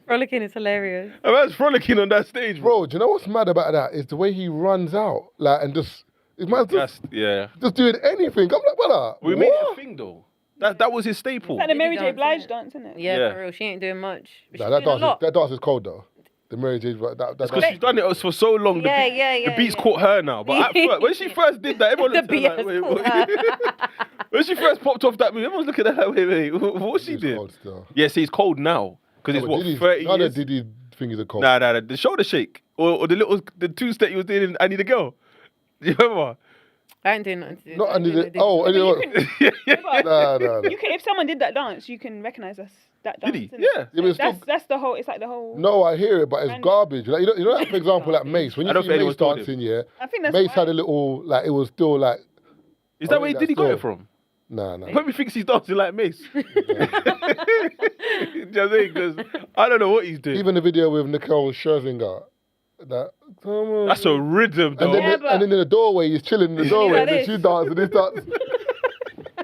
E: Frolicking is hilarious.
B: A man's frolicking on that stage,
C: Bro, do you know what's mad about that? Is the way he runs out, like, and just, his man's just doing anything. I'm like, brother,
B: We made it a thing though. That was his staple.
A: It's like the Mary J.
E: dance,
A: Blige
E: innit?
A: dance, isn't it?
E: Yeah, for real. She ain't doing much. But
C: Nah,
E: she's
C: that
E: doing a lot.
C: dance is cold though. The Mary J. That's
B: Because she's done it for so long. The beats caught her now. But at first, when she first did that, everyone
E: The
B: looked at her
E: beat
B: like,
E: has
B: wait.
E: caught her.
B: When she first popped off that movie, everyone's looking at her like, wait, what she did?
C: cold still.
B: Yeah, see, it's cold now. Because it's what, 30
C: None
B: years?
C: of Diddy fingers are cold.
B: Nah, the shoulder shake. Or the two-step he was doing in I Need a Girl. Do you remember?
E: I ain't doing nothing to do.
C: Not
E: I
C: under
E: ain't
C: the.
E: doing nothing.
C: Oh,
A: But
C: nah.
A: you can, if someone did that dance, you can recognize that dance.
B: Did he?
A: innit?
B: Yeah.
C: Yeah, but it's still-
A: That's the whole. It's like the whole.
C: No, I hear it, but it's
A: Random.
C: garbage. Like, you know, like, for example, like Mace. When
B: I
C: you
B: don't
C: see
B: think anyone's
C: Mace
B: told
C: dancing, yeah,
A: I think that's
C: Mace
A: why.
C: had a little, like, it was still like,
B: Is that
C: I
B: where
C: think
B: did he
C: that's
B: got it
C: still-
B: from?
C: nah.
B: Probably thinks he's dancing like Mace. Do you know what I mean? 'Cause I don't know what he's doing.
C: Even the video with Nicole Scherzinger, that. Come on.
B: That's a rhythm, though.
C: And then in the doorway, he's chilling in the doorway,
E: like
C: and then
E: this.
C: she dances, this dance.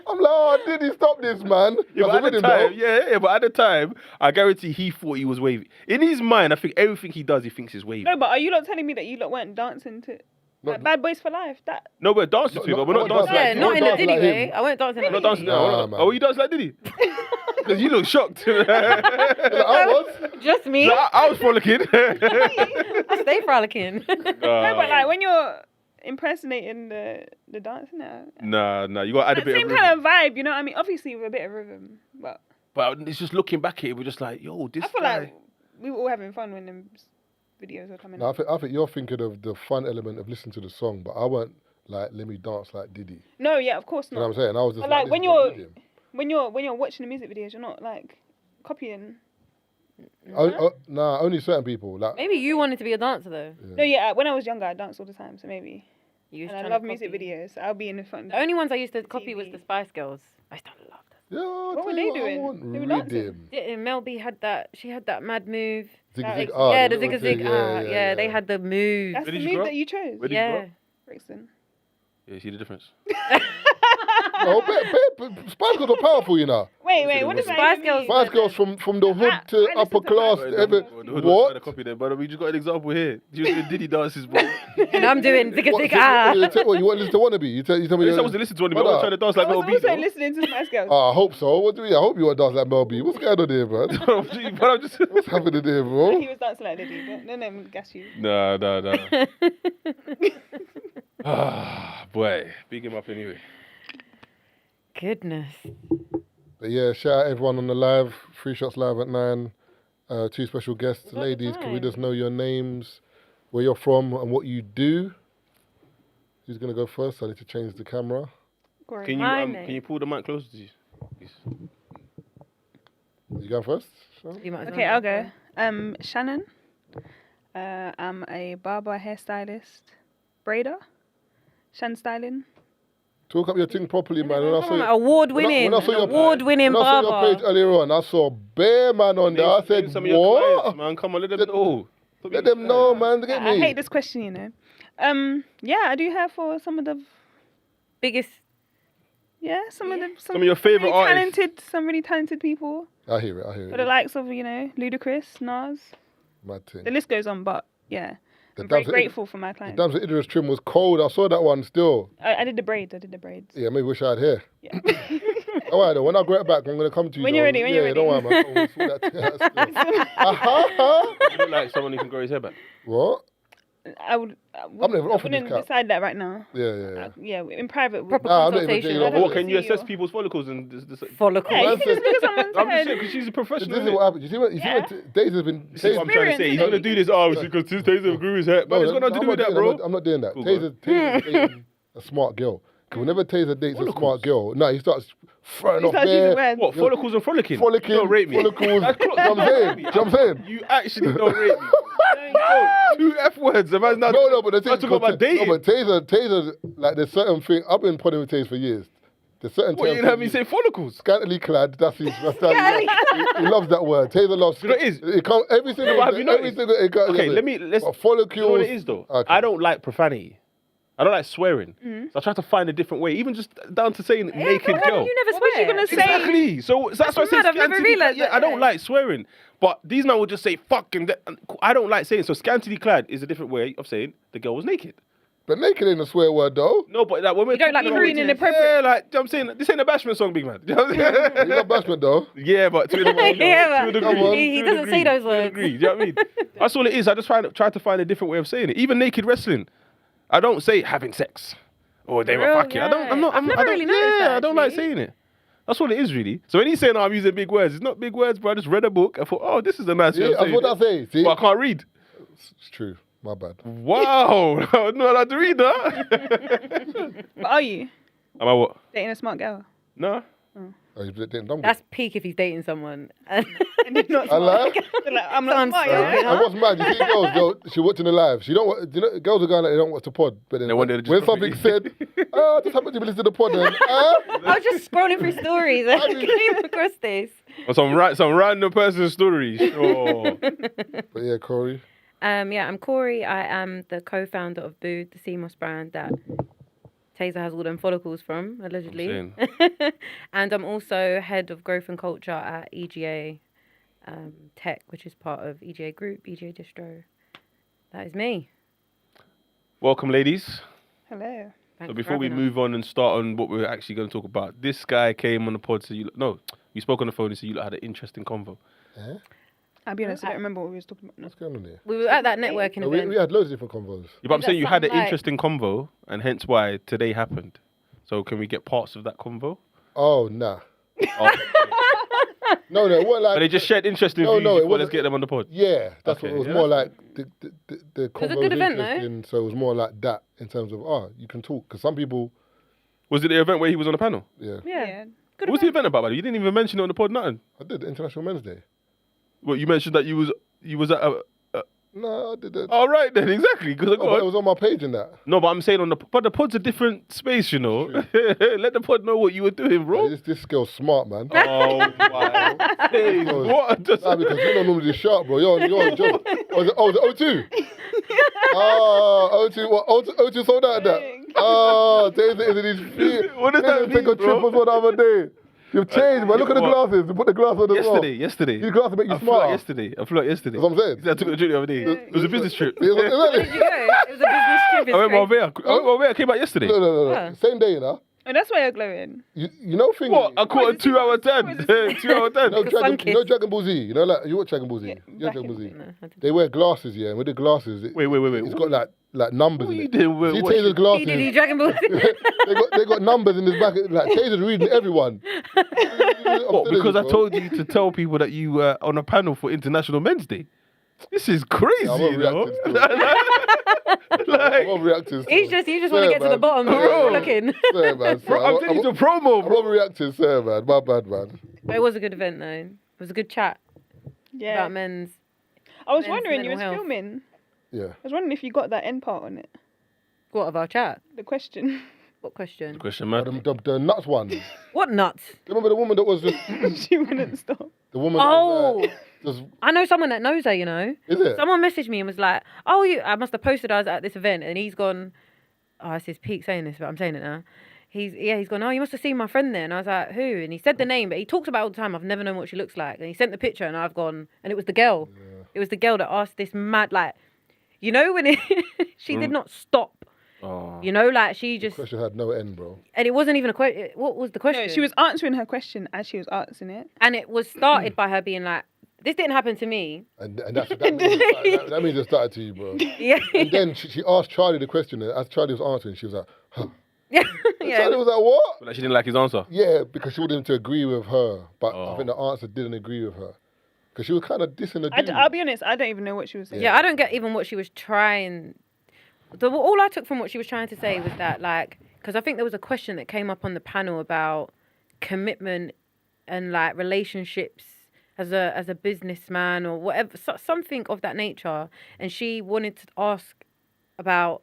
C: I'm like, oh, did he stop this, man?
B: Yeah,
C: That's
B: but
C: a
B: at the
C: rhythm,
B: time,
C: though.
B: but at the time, I guarantee he thought he was wavy. In his mind, I think everything he does, he thinks is wavy.
A: No, but are you not telling me that you lot weren't dancing to like Bad Boys for Life? That
B: No, we're dancing to it, but we're not dancing
E: Yeah,
B: like
E: not in the
C: dancing
E: Diddy
C: like
E: way.
C: him.
E: I went dancing like
B: We're not dancing
E: him.
B: now.
C: Nah, man.
B: Oh, you dance like Diddy? Because you look shocked.
C: I was.
E: Just me.
B: I was frolicking.
E: I stay frolicking.
A: no, but like when you're impersonating the dance,
B: Nah, you got to add a
A: that
B: bit
A: same
B: of rhythm.
A: kind of vibe, you know what I mean? Obviously with a bit of rhythm, but
B: But it's just looking back at it, we're just like, yo, this
A: I feel
B: guy.
A: like we were all having fun when them videos were coming
C: No,
A: out.
C: I think you're thinking of the fun element of listening to the song, but I weren't like, let me dance like Diddy.
A: No, yeah, of course
C: You know what
A: not.
C: I'm saying? I was just
A: But like
C: this
A: when
C: is the rhythm.
A: when you're watching the music videos, you're not like copying.
C: Nah, only certain people. Like,
E: Maybe you wanted to be a dancer though.
A: No, yeah, when I was younger, I danced all the time, so maybe.
E: You was
A: And I
E: trying
A: love
E: to
A: music
E: copy.
A: videos. So I'll be in the front.
E: The only ones I used to copy was
A: TV.
E: the Spice Girls. I used to love that.
C: yeah,
A: What were they doing? They were dancing.
C: rhythm.
E: Yeah, Mel B had that. She had that mad move.
C: Zig,
A: That
C: zig,
A: is-
C: ah,
E: yeah, the
C: little
E: zig zig.
C: thing,
E: Yeah, they had the move.
A: That's
B: Where
A: the
B: did you
A: move
B: grow
A: that
B: up?
A: you chose.
B: Where did you grow
E: Yeah.
B: up?
A: Brixton.
B: Yeah, you see the difference?
C: No, Spice Girls are powerful, you know.
A: Wait, what does that
E: Spice
A: even
E: Girls-
A: mean?
C: Spice Girls from the hood
A: I
C: to
A: listen
C: upper
A: to
C: class.
A: Spice
C: Ever,
B: The hood was trying to
C: what?
B: copy them, but we just got an example here. You do the Diddy dances, bro.
E: And I'm doing zig
C: What,
E: zig.
C: so what, you want to listen to Wannabe? You tell me.
B: At least I wasn't listening to anyone. I was trying to dance
A: I
B: like
A: was
B: Mel B.
A: also
B: though.
A: listening to Spice Girls.
C: I hope so. What do you? I hope you want to dance like Mel B. What's going on here, bro?
B: But I'm just.
C: What's happening here, bro?
A: He was dancing like Diddy, but no, gas you.
B: Nah. Ah, boy. Big him up anyway.
E: Goodness.
C: But yeah, shout out everyone on the live. 3 Shots live at 9. 2 special guests,
E: What
C: ladies. Can we
E: time?
C: just know your names, where you're from, and what you do? Who's gonna go first? I need to change the camera.
A: Corey.
B: Can
E: My
B: you
E: name.
B: can you pull the mic closer to you? Please.
C: You going first? Sean?
E: You might as
A: Okay,
E: well
A: I'll go. Shannon. I'm a barber, hairstylist, braider, Shan styling.
C: Talk up your thing properly, man. When I saw
E: Come on,
C: your-
E: award-winning,
C: when I saw your-
E: award-winning
C: when I saw your
E: barber.
C: page earlier on, I saw Bear Man on there. I said,
B: some of your clients,
C: what?
B: man. Come on, let them know.
C: Let them know, man. Get
A: I
C: me.
A: hate this question, you know. Yeah, I do hair for some of the
E: Biggest.
A: some
B: Some of your favourite
A: really
B: artists.
A: some really talented people.
C: I hear it.
A: For the likes of, Ludacris, Nas.
C: Mad thing.
A: The list goes on, but yeah.
C: The
A: I'm very
C: damn-
A: grateful for my
C: The
A: clients.
C: damn Idris trim was cold. I saw that one still.
A: I did the braids.
C: Yeah, maybe wish I had hair.
A: Yeah.
C: All right, though. When I get back, I'm going to come to you.
A: When you're
C: though.
A: ready, when you're
C: Yeah, don't worry, man. We'll sort that still.
B: You look like someone who can grow his hair back.
C: What?
A: I wouldn't
C: offered this cap.
A: decide that right now.
C: Yeah.
A: Yeah, in private.
E: Proper
C: Nah, I'm not even
E: consultation.
C: taking it off.
B: Or can you
A: See
B: assess
A: your-
B: people's follicles and
E: Follicle.
A: Yeah, you
C: Well,
A: can just look at someone's
B: I'm just
A: head.
B: saying because she's a
C: This
B: professional.
C: is
B: innit?
C: what happened. You see when Days has been.
B: This is what I'm trying to say. He's gonna do this. Oh, it's because Tazer grew his hair. But it's got nothing to do with that, bro.
C: I'm not doing that.
B: Cool,
C: Taser's dating a smart girl. 'Cause whenever Taser dates a smart girl, no, he starts throwing
A: He
C: off
A: starts using
C: there.
A: words.
B: What, follicles and frolicking?
C: Frolicking,
B: You don't rate me.
C: follicles.
B: That's close.
C: You know what I'm saying? You know what I'm saying?
B: You actually don't rate me. Yo, 2 F words. The man's not.
C: No, but the thing
B: I'm talking about dating.
C: No, but Taser, like there's certain thing. I've been putting with Taser for years. There's certain.
B: What, you
C: terms
B: didn't have
C: he
B: me say follicles?
C: Scantily clad. That's his. He loves that word. Taser loves.
B: You know what it is?
C: It comes every single.
B: but have you
C: every
B: noticed?
C: single. It comes,
B: Okay, let's.
C: follicles.
B: You know what it is though?
C: Okay.
B: I don't like profanity. I don't like swearing. So I try to find a different way, even just down to saying naked
E: but why
B: girl.
E: don't you never
A: What was
E: swear?
A: she gonna say?
B: Exactly. So that's why I say
E: mad, I've never
B: scantily clad.
E: realised
B: Yeah,
E: that,
B: I don't
E: yeah.
B: like swearing. But these men will just say fucking. I don't like saying. So scantily clad is a different way of saying the girl was naked.
C: But naked ain't a swear word, though.
B: No, but like when we're
E: You don't like
B: talking
A: being
B: about-
A: inappropriate?
B: Yeah, like you know what I'm saying, this ain't a Bashment song, big man. You know what I'm saying?
C: You got bashment, though.
B: Yeah, but to a degree.
E: Yeah,
B: to a
E: but
B: degree,
E: he
B: to a
E: doesn't say
B: degree,
E: those
B: to a
E: words.
B: degree. Do you know what I mean? That's all it is. I just try to find a different way of saying it. Even naked wrestling, I don't say having sex or they were
E: Real,
B: fucking. I don't. I'm not.
E: I've never
B: I don't,
E: really noticed
B: yeah,
E: that,
B: I don't like
E: actually.
B: saying it. That's all it is, really. So when he's saying, I'm using big words, it's not big words, bro. I just read a book. I thought, oh, this is a nice way
C: See,
B: of
C: that's
B: saying
C: what I
B: it.
C: say. See?
B: But I can't read.
C: It's true. My bad.
B: Wow. I'm not allowed to read that.
A: But are you
B: Am I what?
A: dating a smart girl?
B: No.
C: Oh, you dating dumb.
E: That's peak if he's dating someone.
A: And you're not
C: I
A: smart.
C: like.
A: You're like, I'm not
E: Sounds
A: smart,
E: stupid,
A: yeah?
E: huh?
C: And what's mad? You see girls, she watching the live. She don't. You know, girls are going like they don't watch the pod, but then
B: They want to just
C: when
B: copy
C: something
B: it.
C: said, "Oh, I just happened to be listening to the pod," and
E: I was just scrolling through stories and I came across this.
B: Or some random person's story. Sure.
C: but yeah, Corey.
E: Yeah, I'm Corey. I am the co-founder of Boo, the CMOS brand that Tazer has all them follicles from, allegedly. And I'm also head of growth and culture at EGA Tech, which is part of EGA Group, EGA Distro. That is me.
B: Welcome, ladies.
A: Hello.
E: Thanks
B: So
E: for
B: before we
E: having us.
B: move on and start on what we're actually going to talk about, this guy came on the pod. So we spoke on the phone and said you lot had an interesting convo.
A: I'll be honest, I don't remember what we was talking about.
C: What's going on here?
E: We were at that networking
C: No, we
E: event.
C: had loads of different convos.
B: Yeah, but I'm
E: Is
B: saying
E: that
B: you had an
E: something like-
B: interesting convo, and hence why today happened. So can we get parts of that convo?
C: Oh nah.
B: Oh,
C: No, what like?
B: but they just shared interesting
C: No,
B: views.
C: no, it
B: Before, let's
C: wasn't-
B: get them on the pod.
C: Yeah, that's
B: Okay,
C: what it was
B: yeah,
C: more
B: that's
C: like. The
E: was a
C: convo
E: good event, though.
C: interesting, so it was more like that in terms of you can talk because some people,
B: Was it the event where he was on the panel?
C: yeah.
A: Yeah.
E: Good
B: What was the
E: event.
B: event about? Buddy? You didn't even mention it on the pod, nothing.
C: I did International Men's Day.
B: Well, you mentioned that you was at a.
C: No, I did it.
B: All right then, exactly. Because
C: Oh, but it was on my page and that.
B: no, but I'm saying but the pod's a different space, you know. Let the pod know what you were doing, bro.
C: This girl's smart, man.
B: Oh my days! What?
C: Nah, because you're not normally sharp, bro. You're on a job. Was it O2? Oh, O2. What? O2 sold out of that. Oh, Tazer is in his feet.
B: What does that
C: Tazer take
B: mean,
C: a trip
B: bro?
C: as well the other day. You've changed, man. Look at the
B: What?
C: glasses. You put the glass on as well.
B: Yesterday.
C: These glasses make you
B: I flew out
C: smarter.
B: yesterday. I flew out yesterday.
C: That's what I'm saying.
B: I took a trip the other day. It was a business trip.
C: Yeah,
E: Where did you go? It was a business trip.
B: I went
E: It's great.
B: Marbella. I came back yesterday.
C: No.
E: Yeah.
C: Same day, you know.
A: And that's why you're glowing.
C: You know thing.
B: What? I caught a 2 hour 10. 2 hour 10.
C: No,
E: Like a
C: Dragon,
E: sun
C: you know
E: kiss.
C: Dragon Ball Z. You know, like you watch Dragon Ball Z.
A: Yeah,
C: you know
A: back
C: Dragon Ball
A: in-
C: Z.
E: No, I didn't.
C: They wear glasses, yeah, and with the glasses,
B: Wait.
C: it's got like numbers
B: What
C: in
B: are you
C: it.
B: doing?
C: See
B: What-
C: Tazer's glasses.
E: PDD Dragon Ball.
C: they got numbers in his back. Like Tazer's reading everyone.
B: What? Because I told you to tell people that you were on a panel for International Men's Day. This is crazy,
C: I'm
B: you know?
C: overreacting still. I'm overreacting. still.
E: You just want to get to the
C: man.
E: bottom.
B: Bro.
E: Looking.
C: Sorry, man.
B: Bro, I'm telling you to promo,
C: I'm
B: bro.
C: overreacting, sir, man. My bad, man.
E: But it was a good event, though. It was a good chat
A: Yeah.
E: about men's.
A: I was
E: men's
A: wondering, you was
E: mental health.
A: filming.
C: Yeah.
A: I was wondering if you got that end part on it.
E: What of our chat?
A: The question.
E: What question?
B: Question
C: Oh,
B: mark.
C: the nuts one.
E: What nuts?
C: Remember the woman that was just
A: She wouldn't stop.
C: the woman?
E: Oh,
C: That was,
E: I know someone that knows her. You know,
C: is it?
E: someone messaged me and was like, "Oh, I must have posted I was at this event," and he's gone. Oh, it's his peak saying this, but I'm saying it now. He's gone, "Oh, you must have seen my friend there," and I was like, "Who?" And he said the name, but he talks about it all the time. I've never known what she looks like, and he sent the picture, and I've gone, and it was the girl.
C: Yeah.
E: It was the girl that asked this mad, like, you know, when she did not stop.
B: Oh.
E: You know, like she just,
C: Question had no end, bro.
E: and it wasn't even a question. What was the question?
A: No, she was answering her question as she was answering it.
E: and it was started by her being like, "This didn't happen to me."
C: And that means it started to you, bro.
E: Yeah,
C: And then she asked Charlie the question, and as Charlie was answering, she was like, huh.
E: yeah,
C: Charlie was like, what?
B: But like she didn't like his answer.
C: Yeah, because she wanted him to agree with her, but
B: Oh.
C: I think the answer didn't agree with her. Because she was kind of dissing the dude.
A: I'll be honest, I don't even know what she was saying.
E: Yeah, I don't get even what she was trying. All I took from what she was trying to say was that, like, because I think there was a question that came up on the panel about commitment and like relationships as a businessman or whatever, something of that nature. And she wanted to ask about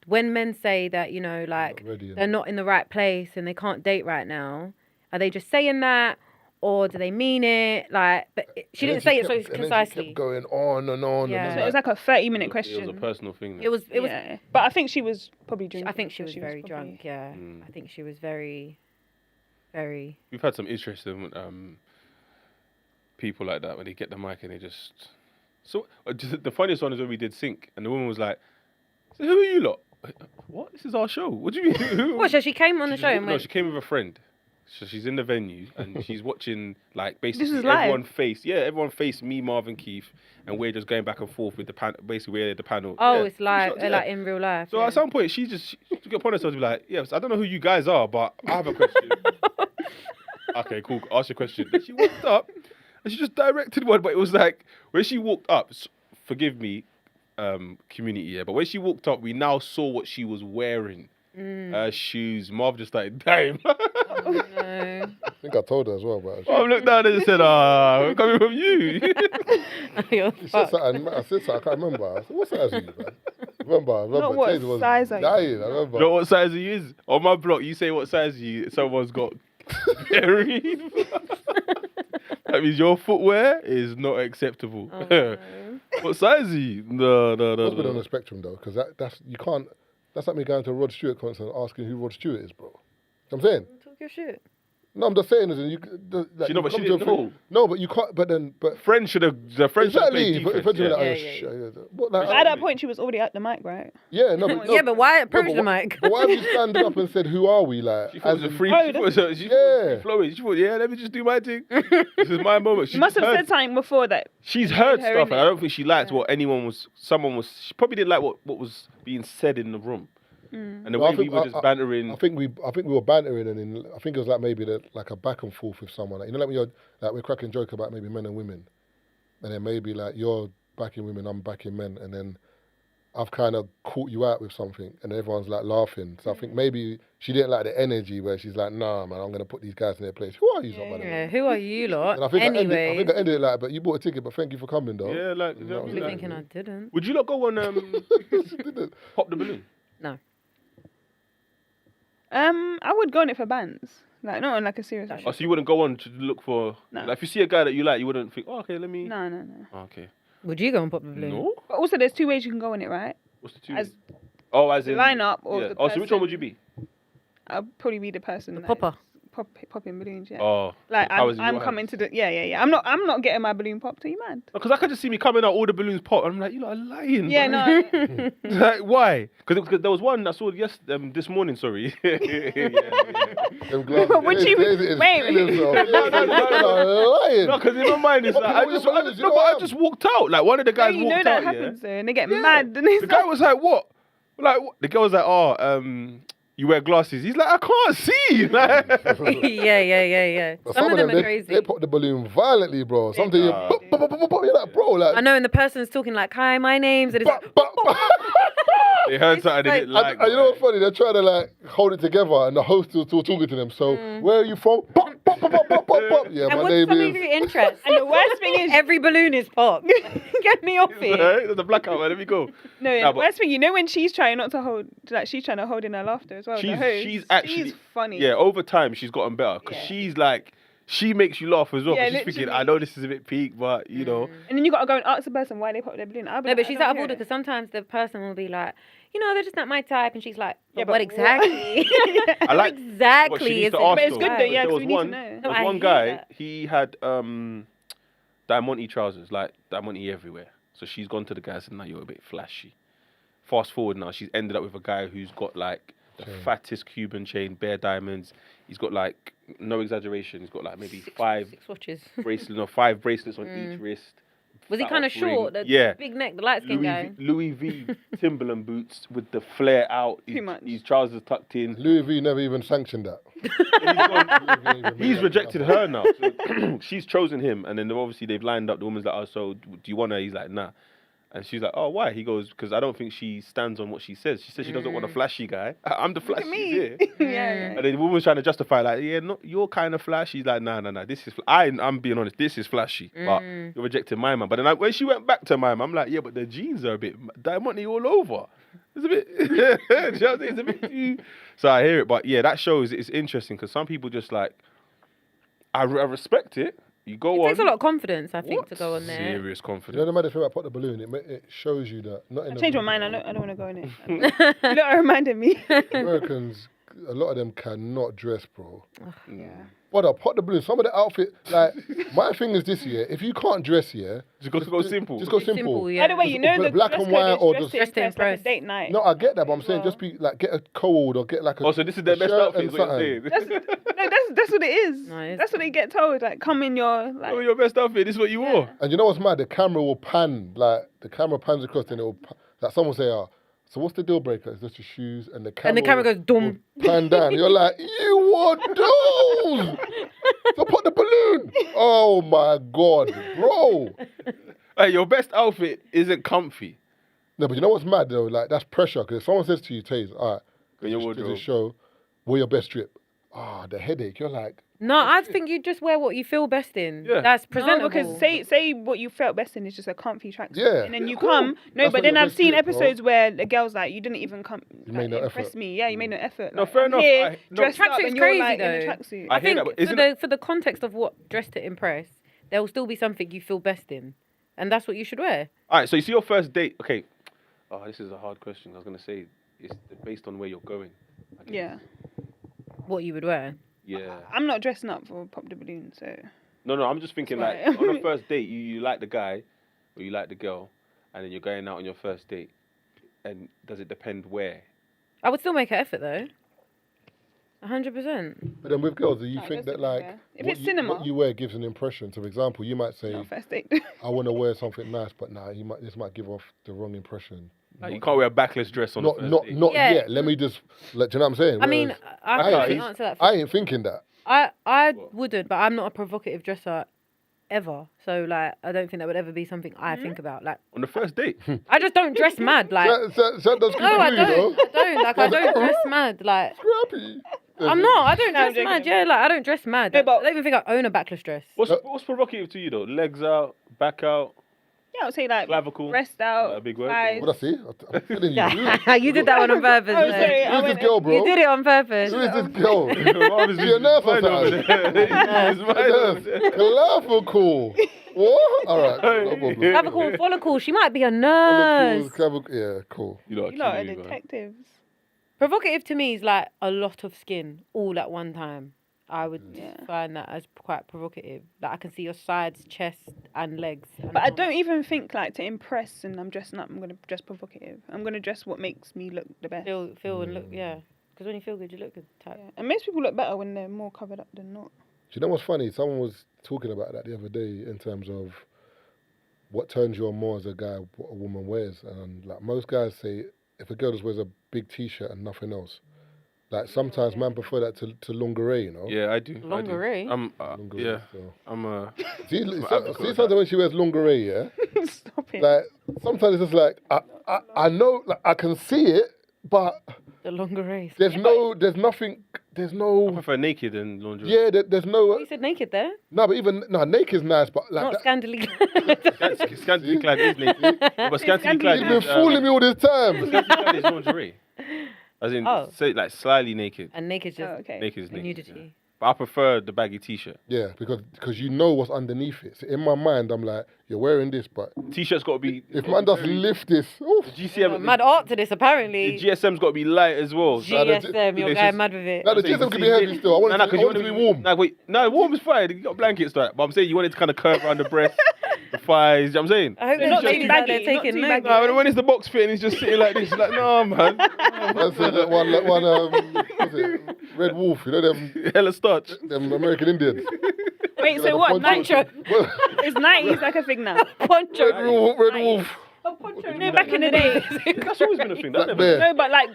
E: when men say that, you know, like
C: Not ready,
E: they're not in the right place and they can't date right now. Are they just saying that, or do they mean it? Like, but she
C: And
E: didn't
C: then
E: say
C: she
E: it so
C: kept- and then she
E: concisely.
C: kept going on and on.
E: Yeah.
C: And
A: So
C: I'm
A: it was
C: like,
A: like a 30-minute
B: It
A: question.
B: was a personal thing.
E: It was.
A: Yeah. But I think she was probably drinking.
E: I think she
A: so
E: was very
A: probably-
E: drunk. Yeah,
B: Mm.
E: I think she was very, very.
B: We've had some interesting people like that when they get the mic and they just. So just, the funniest one is when we did Sync and the woman was like, "So who are you lot? What? This is our show. What do you mean?"
E: What? So she came on the
B: She
E: show
B: just-
E: and
B: no,
E: went.
B: she came with a friend. So she's in the venue and she's watching like basically
A: is live?
B: everyone faced me, Marvin Keith, and we're just going back and forth with the panel. Basically, we're the panel.
E: Oh,
B: Yeah,
E: it's live,
B: shots, yeah.
E: like in real life.
B: So
E: yeah.
B: at some point, she took it upon herself to be like, "Yes, I don't know who you guys are, but I have a question." Okay, cool. Ask your question. Then she walked up and she just directed one, but it was like when she walked up. Forgive me, community, yeah, but when she walked up, we now saw what she was wearing. Her shoes. Marv just started dying.
E: No.
C: I think I told her as well, but
B: Marv looked down and just said, "Ah, coming from you."
E: You're
C: she said
E: fucked.
C: something. I said something. I can't remember. I said, "What size are you, man?" Remember.
A: Not what
C: Taser was
A: size are you?
C: dying. I remember.
B: You know what size he is? On my block, you say what size you. Someone's got buried. That means your footwear is not acceptable.
E: Oh, no.
B: What size are you? No.
C: It's been on the spectrum though, because that's you can't. That's like me going to a Rod Stewart concert and asking who Rod Stewart is, bro. I'm saying.
E: Talk your shit.
C: No, I'm just saying. Is you. Like,
B: She know,
C: you
B: but she
C: come to a
B: didn't
C: friend-
B: know.
C: No, but you can't. But then, but
B: Friends should have. The friends should have played
C: exactly.
B: defense.
C: Friends would be like,
E: Yeah,
C: oh,
E: yeah,
C: shit, yeah. What, like,
A: At that point, she was already at the mic, right?
C: yeah, no, but, no,
E: Yeah, but why
C: no,
E: approach
C: but
E: the
C: why-
E: mic?
C: But why have you standing up and said, "Who are we?" Like,
B: She thought it was a free.
A: Oh,
B: She thought it was
C: yeah.
B: flowing. She thought, yeah, let me just do my thing. This is my moment.
A: She must have
B: heard,
A: said something before that.
B: She's heard
A: her
B: stuff,
A: in
B: and
A: it.
B: I don't think she liked
A: Yeah.
B: what someone was. She probably didn't like what was being said in the room, and the
C: No,
B: way
C: I
B: we
C: think-
B: were just bantering.
C: I think we were bantering, and I think it was like maybe like a back and forth with someone. Like, you know, like when you're like we're cracking joke about maybe men and women, and then maybe like you're backing women, I'm backing men, and then I've kind of caught you out with something, and everyone's like laughing. So I think maybe she didn't like the energy where she's like, "Nah, man, I'm gonna put these guys in their place." Who are you, by the way?
E: Yeah, who are you lot?
C: And I think I
E: Anyway,
C: think I ended it like, "But you bought a ticket, but thank you for coming, though."
B: Yeah, like,
C: You
B: you know,
C: know,
E: you're
B: like-
E: thinking I didn't.
B: would you not go on
C: Didn't.
B: Pop the Balloon?
E: No.
A: I would go on it for bands, like not on like a serious.
B: Oh, so you wouldn't go on to look for?
A: No.
B: Like, if you see a guy that you like, you wouldn't think, "Oh, okay, let me."
A: No.
B: Oh, okay.
E: Would you go and pop the balloon?
B: No.
A: But also, there's 2 ways you can go on it, right?
B: What's the two?
A: As
B: as
A: the
B: in
A: lineup or
B: yeah.
A: the
B: Oh, so which one would you
A: person-
B: be?
A: I'll probably be the person.
E: The
A: that
E: popper.
A: is popping balloons. Yeah.
B: Oh,
A: Like
B: powers in
A: I'm
B: your
A: coming
B: hands.
A: to the yeah. I'm not getting my balloon popped. Are you mad?
B: Because I could just see me coming out, all the balloons pop. And I'm like, you lot are lying.
A: Yeah,
B: man."
A: no.
B: Like, why? Because there was one I saw this morning. Sorry. Yeah.
C: Them glasses.
A: Would you- wait.
B: No, because in my mind it's like I just walked out. Like one of the guys
A: you know
B: walked
A: that
B: out.
A: happens though, and they get
B: Yeah.
A: mad. And
B: The guy was like, "What?" Like what? The girl was like, "Oh, you wear glasses." He's like, "I can't see." Like,
E: yeah.
C: But
E: Some of them are
C: they
E: crazy.
C: pop the balloon violently, bro. Something you
B: Nah.
C: pop, pop, pop, pop, pop, you're like, bro, like,
E: I know, and the person's talking like, "Hi, my name's," and it's
C: pop,
E: like,
C: pop, pop.
B: they heard something they didn't like.
C: And you know what's funny? They're trying to like hold it together, and the host is still talking to them. So, where are you from? Pop, pop, pop, pop, pop, pop, pop. Yeah,
E: and
C: my
E: what's
C: name
E: some of
C: is.
E: your interests?
A: And the worst thing is,
E: Every balloon is popped. Get me off it.
B: Right? There's a blackout, man. Let me go.
A: no,
B: Nah,
A: the
B: but-
A: worst thing, you know when she's trying not to hold, like she's trying to hold in her laughter as well. the host,
B: She's actually
A: she's funny.
B: Yeah, over time she's gotten better because
A: Yeah.
B: she's like she makes you laugh as well.
A: Yeah,
B: 'Cause she's thinking,
A: literally.
B: I know this is a bit peak, but you know,
A: And then you gotta go and ask the person why they pop their balloon. I'll be
E: No,
A: like,
E: but
A: I
E: she's
A: don't
E: out of
A: care.
E: order because sometimes the person will be like, they're just not my type, and she's like,
A: Yeah,
E: but
A: but
E: what exactly?
B: I like what she
E: exactly
B: needs
E: is
B: to
E: it?
B: ask
A: But it's
B: though.
A: good though, yeah,
B: There
A: 'cause
B: was
A: we need to
B: one,
A: know.
B: there
E: No,
B: was
E: I
B: one
E: hear
B: guy.
E: that.
B: He had diamante trousers, like diamante everywhere. So she's gone to the guy and said, "No, you're a bit flashy." Fast forward now, she's ended up with a guy who's got like the fattest Cuban chain, bare diamonds. He's got like, no exaggeration, he's got like maybe
E: Six watches.
B: five bracelets on each wrist.
E: Was he
B: fat
E: kind of
B: off ring.
E: short? The
B: Yeah.
E: big neck, the light skin guy.
B: Louis V Timberland boots with the flare out.
A: Too much.
B: His trousers tucked in.
C: Louis V never even sanctioned that.
B: He's rejected her now. So she's chosen him, and then obviously they've lined up. The woman's like, "Oh, so do you want her?" He's like, "Nah." And she's like, "Oh, why?" He goes, "Because I don't think she stands on what she says. She says she doesn't want a flashy guy. I'm the
A: Look at
B: flashy
A: me.
B: here."
A: yeah.
B: And then the woman's trying to justify, like, "Yeah, no, you're kind of flashy." He's like, "Nah. This is. I'm being honest. This is flashy, but you're rejecting my man." But then when she went back to my man, I'm like, "Yeah, but the jeans are a bit diamante all over. It's a bit. Do you know what I'm saying? It's a bit too." So I hear it, but yeah, that shows it's interesting because some people just like. I respect it. You go
E: It
B: on.
E: takes a lot of confidence, I think,
B: What?
E: to go on there.
B: Serious
C: You know
B: confidence.
C: the matter thing about Pop the Balloon? It shows you that not in
A: I changed my mind. I don't want to go in it. You know, it reminded me.
C: Americans, a lot of them cannot dress, bro.
A: Yeah.
C: But Pop the Balloon, some of the outfit, like, my thing is this year, if you can't dress,
B: Just go simple.
C: Just go simple.
E: Simple, yeah.
A: By the way, you know the
C: Black
A: dress
C: and
A: code
C: white
A: is
C: or
A: dressed
C: just-
A: to impress, like a
E: impress.
A: date night.
C: No, I get that, but I'm saying
A: Well.
C: just be like, get a coat or get like a.
B: Oh, so this is their best
C: shirt
B: outfit,
C: and
B: is what you're
C: something.
B: saying.
A: That's what it is.
E: No, it is.
A: That's what they get told. Like, come in your like.
B: Oh, your best outfit, this is what you wore.
C: And you know what's mad? The camera will pan, like the camera pans across, and it will. Like someone say, so what's the deal breaker? It's just your shoes, and the camera.
E: And the camera
C: will-
E: goes dum.
C: will pan down. You're like, you want those? So put the balloon. Oh my god, bro.
B: Hey, your best outfit isn't comfy.
C: No, but you know what's mad though? Like that's pressure. Because if someone says to you, Taze, all right,
B: In your
C: to
B: wardrobe.
C: this show, wear your best strip. The headache. You're like,
E: No, I think you just wear what you feel best in.
B: Yeah.
E: That's
A: No,
E: presentable.
A: because say what you felt best in is just a comfy tracksuit.
C: Yeah.
A: And then you
C: Cool.
A: come. No,
C: That's
A: but
C: what
A: then
C: your
A: I've
C: best
A: seen
C: strip, bro.
A: episodes where the girl's like, you didn't even come.
C: You made no
A: impress
C: effort.
A: me. Yeah, you made no effort.
B: No,
A: Like,
B: fair
A: I'm
B: enough.
A: Here,
B: No,
A: dressed up
E: tracksuit's
A: and you're
E: crazy,
A: like in a
E: though.
A: tracksuit.
B: I
E: I
B: hear that,
E: think
B: but isn't
E: for the context of what dress to impress, there will still be something you feel best in, and that's what you should wear.
B: All right, so you see your first date. Okay. Oh, this is a hard question. I was gonna say it's based on where you're going. I guess.
A: Yeah.
E: What you would wear.
B: Yeah.
A: I'm not dressing up for Pop the Balloon, so.
B: No, I'm just thinking like
A: Right.
B: on a first date, you like the guy or you like the girl, and then you're going out on your first date. And does it depend where?
E: I would still make an effort though. 100%.
C: but then with girls, do you
A: No,
C: think
A: that's
C: that like
A: fair. If
C: what
A: it's
C: you,
A: cinema.
C: what you wear gives an impression? So, for example, you might say,
A: Not first date.
C: I want to wear something nice, but nah, this might give off the wrong impression.
B: Like, you can't wear a backless dress on the first date.
C: Not
E: Yeah.
C: yet. Let me just, like, do you know what I'm saying?
E: I mean,
C: Whereas
E: I
B: Okay.
E: can't answer that.
C: I ain't thinking that.
E: I wouldn't, but I'm not a provocative dresser ever. So like, I don't think that would ever be something I think about. Like,
B: On the first date.
E: I just don't dress mad. Like,
C: That does
E: no, I
C: you
E: don't.
C: know?
E: I don't. Like, I don't dress mad. Like,
C: Scrappy.
E: I'm not. I don't
A: No, I'm
E: dress mad.
A: joking.
E: Yeah, like I don't dress mad.
A: No, but-
E: I don't even think I own a backless dress.
B: What's provocative to you though? Legs out, back out,
A: Yeah, I would say like
B: clavicle.
A: breast out,
B: A big word.
A: thighs.
C: What I see? I'm telling you.
E: Yeah, you did that one on purpose.
A: Oh,
E: man.
A: sorry, I
C: Who's
A: went
C: this girl, bro?
E: You did it on purpose.
C: Who is this girl?
B: Mom is
C: She a nurse or
B: mine over
C: something?
B: there. He's mine over there.
C: Clavicle. What? All right. No problem.
E: Clavicle, follicle. She might be a nurse.
C: Yeah, cool.
B: You know,
A: You lot are detectives.
E: Provocative to me is like a lot of skin all at one time. I would
A: Yeah.
E: find that as quite provocative. Like I can see your sides, chest, and legs. And
A: But I
E: arms.
A: don't even think like to impress and I'm dressing up, I'm going to dress provocative. I'm going to dress what makes me look the best.
E: feel and look. Yeah, because when you feel good, you look good. Type.
A: Yeah. And most people look better when they're more covered up than not.
C: Do you know what's funny? Someone was talking about that the other day in terms of what turns you on more as a guy, what a woman wears. And like most guys say, if a girl just wears a big t-shirt and nothing else, like sometimes man prefer that to lingerie, you know?
B: Yeah, I do.
E: Lingerie?
B: I'm,
C: Lingerie,
B: yeah,
C: so.
B: I'm
C: See,
B: advocate
C: see
B: of
C: sometimes when she wears lingerie, yeah?
A: Stop it.
C: Like sometimes it's just like I know, like I can see it, but
E: The lingerie.
C: there's nothing,
B: I prefer naked and lingerie.
C: yeah, there's no,
E: You said naked there,
C: no, but even no, naked's nice, but like
E: not
C: that,
E: scandally.
B: Scantily clad is naked, but scantily clad
C: you've been
B: is
C: fooling me all this time.
B: scantily clad is lingerie. As in,
E: Oh.
B: say like slightly naked.
E: And naked just
A: Oh, okay.
B: Naked is
E: the
B: naked.
E: nudity.
B: yeah. But I prefer the baggy t-shirt.
C: Yeah, because you know what's underneath it. So in my mind, I'm like, you're wearing this, but
B: T-shirt's got to be.
C: if man does lift this, oof,
B: GCM,
E: Mad art to this
B: the
E: apparently.
B: GSM's got to be light as well.
E: GSM, you're
B: it's
E: going
B: just-
E: mad with it.
C: now the
B: saying
C: GSM
B: you
C: can
B: see
C: be heavy
B: big-
C: still. I want it to
B: 'cause
C: I want it to be warm.
B: No, wait, no, warm is fine. You got blankets, right? But I'm saying you want it to kind of curve around the breast, the thighs. You know what I'm saying.
E: I hope
A: So
E: there's
A: not
E: not
A: too
E: ladies out there
A: baggy, not
E: taking
A: too
E: notes.
A: baggy.
B: No, but when it's the box fit and he's just sitting like this, like, no, man.
C: That's that one, what's it? Red Wolf, you know
B: Hella starch.
C: them American Indians.
A: Wait, so
C: Like
A: what?
C: a poncho.
A: Is 90s like a thing now?
E: Poncho.
C: Red Wolf.
A: No, back in the day.
B: That's always been a thing. That's
C: Black
B: never
C: bear.
A: No, but like,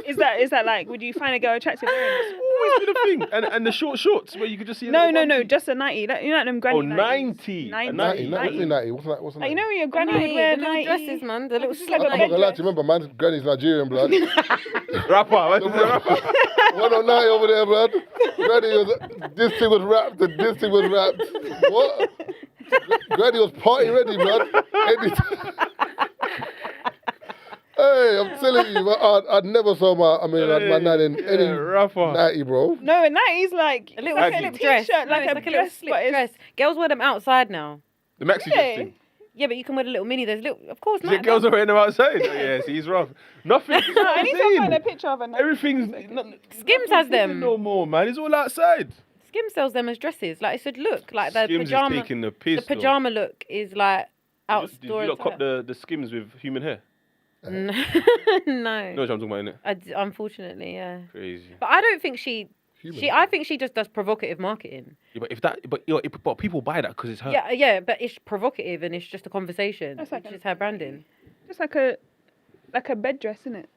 A: is that like, would you find a girl attractive wearing this?
B: always been a thing. And the short shorts where you could just see. a
A: No,
B: little
A: no, no,
B: onesie.
A: just a 90. Like, you know, like them granny
B: Oh,
A: 90s.
B: 90.
C: 90, 90. What's that?
A: Like, you know when your granny
E: The
A: would wear
E: little
A: 90
E: dresses, man. The little
A: It's just like
E: slip
A: a
C: I'm not gonna lie to
A: dress.
C: you. Remember, man's granny's Nigerian blood.
B: Rapper. What's the rapper?
C: 109 over there, blood. Granny was, this thing was wrapped and this thing was wrapped. What? Granny was party ready, blood. Anytime. Hey, I'm telling you, I never saw my nan in any
B: rougher.
C: 90, bro.
A: No, and that is like
E: A little
A: like
B: baggy.
A: a
E: slip dress.
A: t-shirt,
E: No,
A: like
E: it's
A: a
E: like a little
A: dress,
E: slip
A: but it's
E: dress. Girls wear them outside now.
B: The maxi dress
A: Really?
B: thing.
E: Yeah, but you can wear the little mini. There's little, of course
B: Is
E: not.
B: it girls are wearing them outside? Oh, yeah, see, he's rough. Nothing.
A: No, I need to find a picture of it.
B: Everything's.
E: Skims has them.
B: No more, man. It's all outside.
E: Skim sells them as dresses. Like, it should look like the
B: Skims
E: pajama.
B: is taking the
E: The
B: piss.
E: pajama look is like
B: Did you
E: outdoor.
B: not cop the Skims with human hair?
E: No.
B: You know what I'm talking about, innit?
E: Unfortunately, yeah.
B: Crazy.
E: But I don't think she.
C: Human.
E: I think she just does provocative marketing.
B: Yeah, but people buy that because it's her.
E: Yeah, but it's provocative and it's just a conversation.
A: That's like
E: It's
A: a-
E: just her branding.
A: Just like a bed dress, isn't it?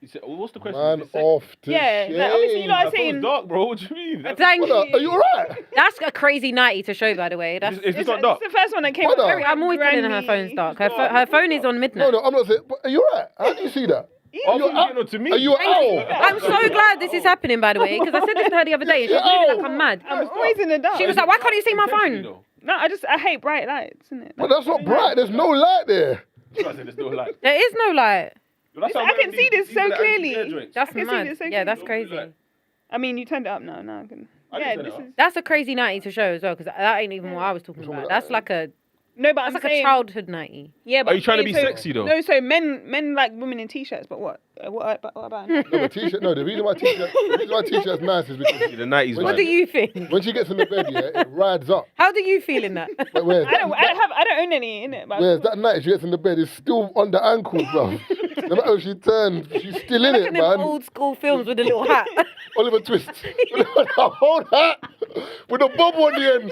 B: You said, well, what's the question?
C: Man
B: Is it sex?
C: off to
A: Yeah,
C: shame.
A: like, obviously you lot
B: I
A: are
B: thought it
A: saying
B: was dark, bro. What do you mean? That's-
E: Thank
C: Brother,
E: you.
C: are you alright?
E: That's a crazy nighty to show, by the way. That's.
B: Is this not dark?
A: It's the first one that came
C: Brother.
A: up.
E: I'm always telling her her phone's dark. Her phone is on midnight.
C: No, I'm not saying. But are you alright? How do you see that?
B: Oh,
C: Are you
B: you're getting on to me.
C: Are you an owl?
E: I'm so glad this is happening, by the way, because I said this to her the other day and she was really like, I'm mad.
A: I'm always in the dark.
E: She was like, why can't you see my
B: Intentionally,
E: phone?
B: though.
A: No, I hate bright lights, isn't it?
C: But that's not bright. There's no light there.
B: That's why I said there's no light.
E: There is no light.
B: That's how
A: I
B: I'm
A: can
B: wearing
A: see this
B: these
A: so
B: are the
A: clearly.
B: anti-air joints.
E: That's
A: I can see
E: mad.
A: this so
E: Yeah, that's
A: clearly.
E: crazy.
A: I mean, you turned it up now. Now I can.
B: I
A: Yeah,
B: didn't turn
A: this
B: it up.
A: is.
E: That's a crazy nighty to show as well, because that ain't even what I was talking about. That's like a
A: No, but
E: that's
A: I'm
E: like
A: saying.
E: a childhood nighty.
A: Yeah, but
B: Are you
A: I'm
B: trying to be
A: saying
B: sexy, though?
A: No, so men like women in t-shirts, but what? What about?
C: No, but t-shirt. No, the reason why t-shirt's nice is because
B: The 90s,
C: What
E: What
B: man.
E: do you think?
C: when she gets in the bed, yeah, it rides up.
E: How do you feel in that?
C: But whereas
A: I don't own any in it. But
C: whereas that night she gets in the bed, it's still on the ankles, bro. No matter if she turns, she's still in
E: Look
C: it,
E: at them
C: man.
E: old school films with the little hat.
C: Oliver Twist. Hold that with a bob on the end.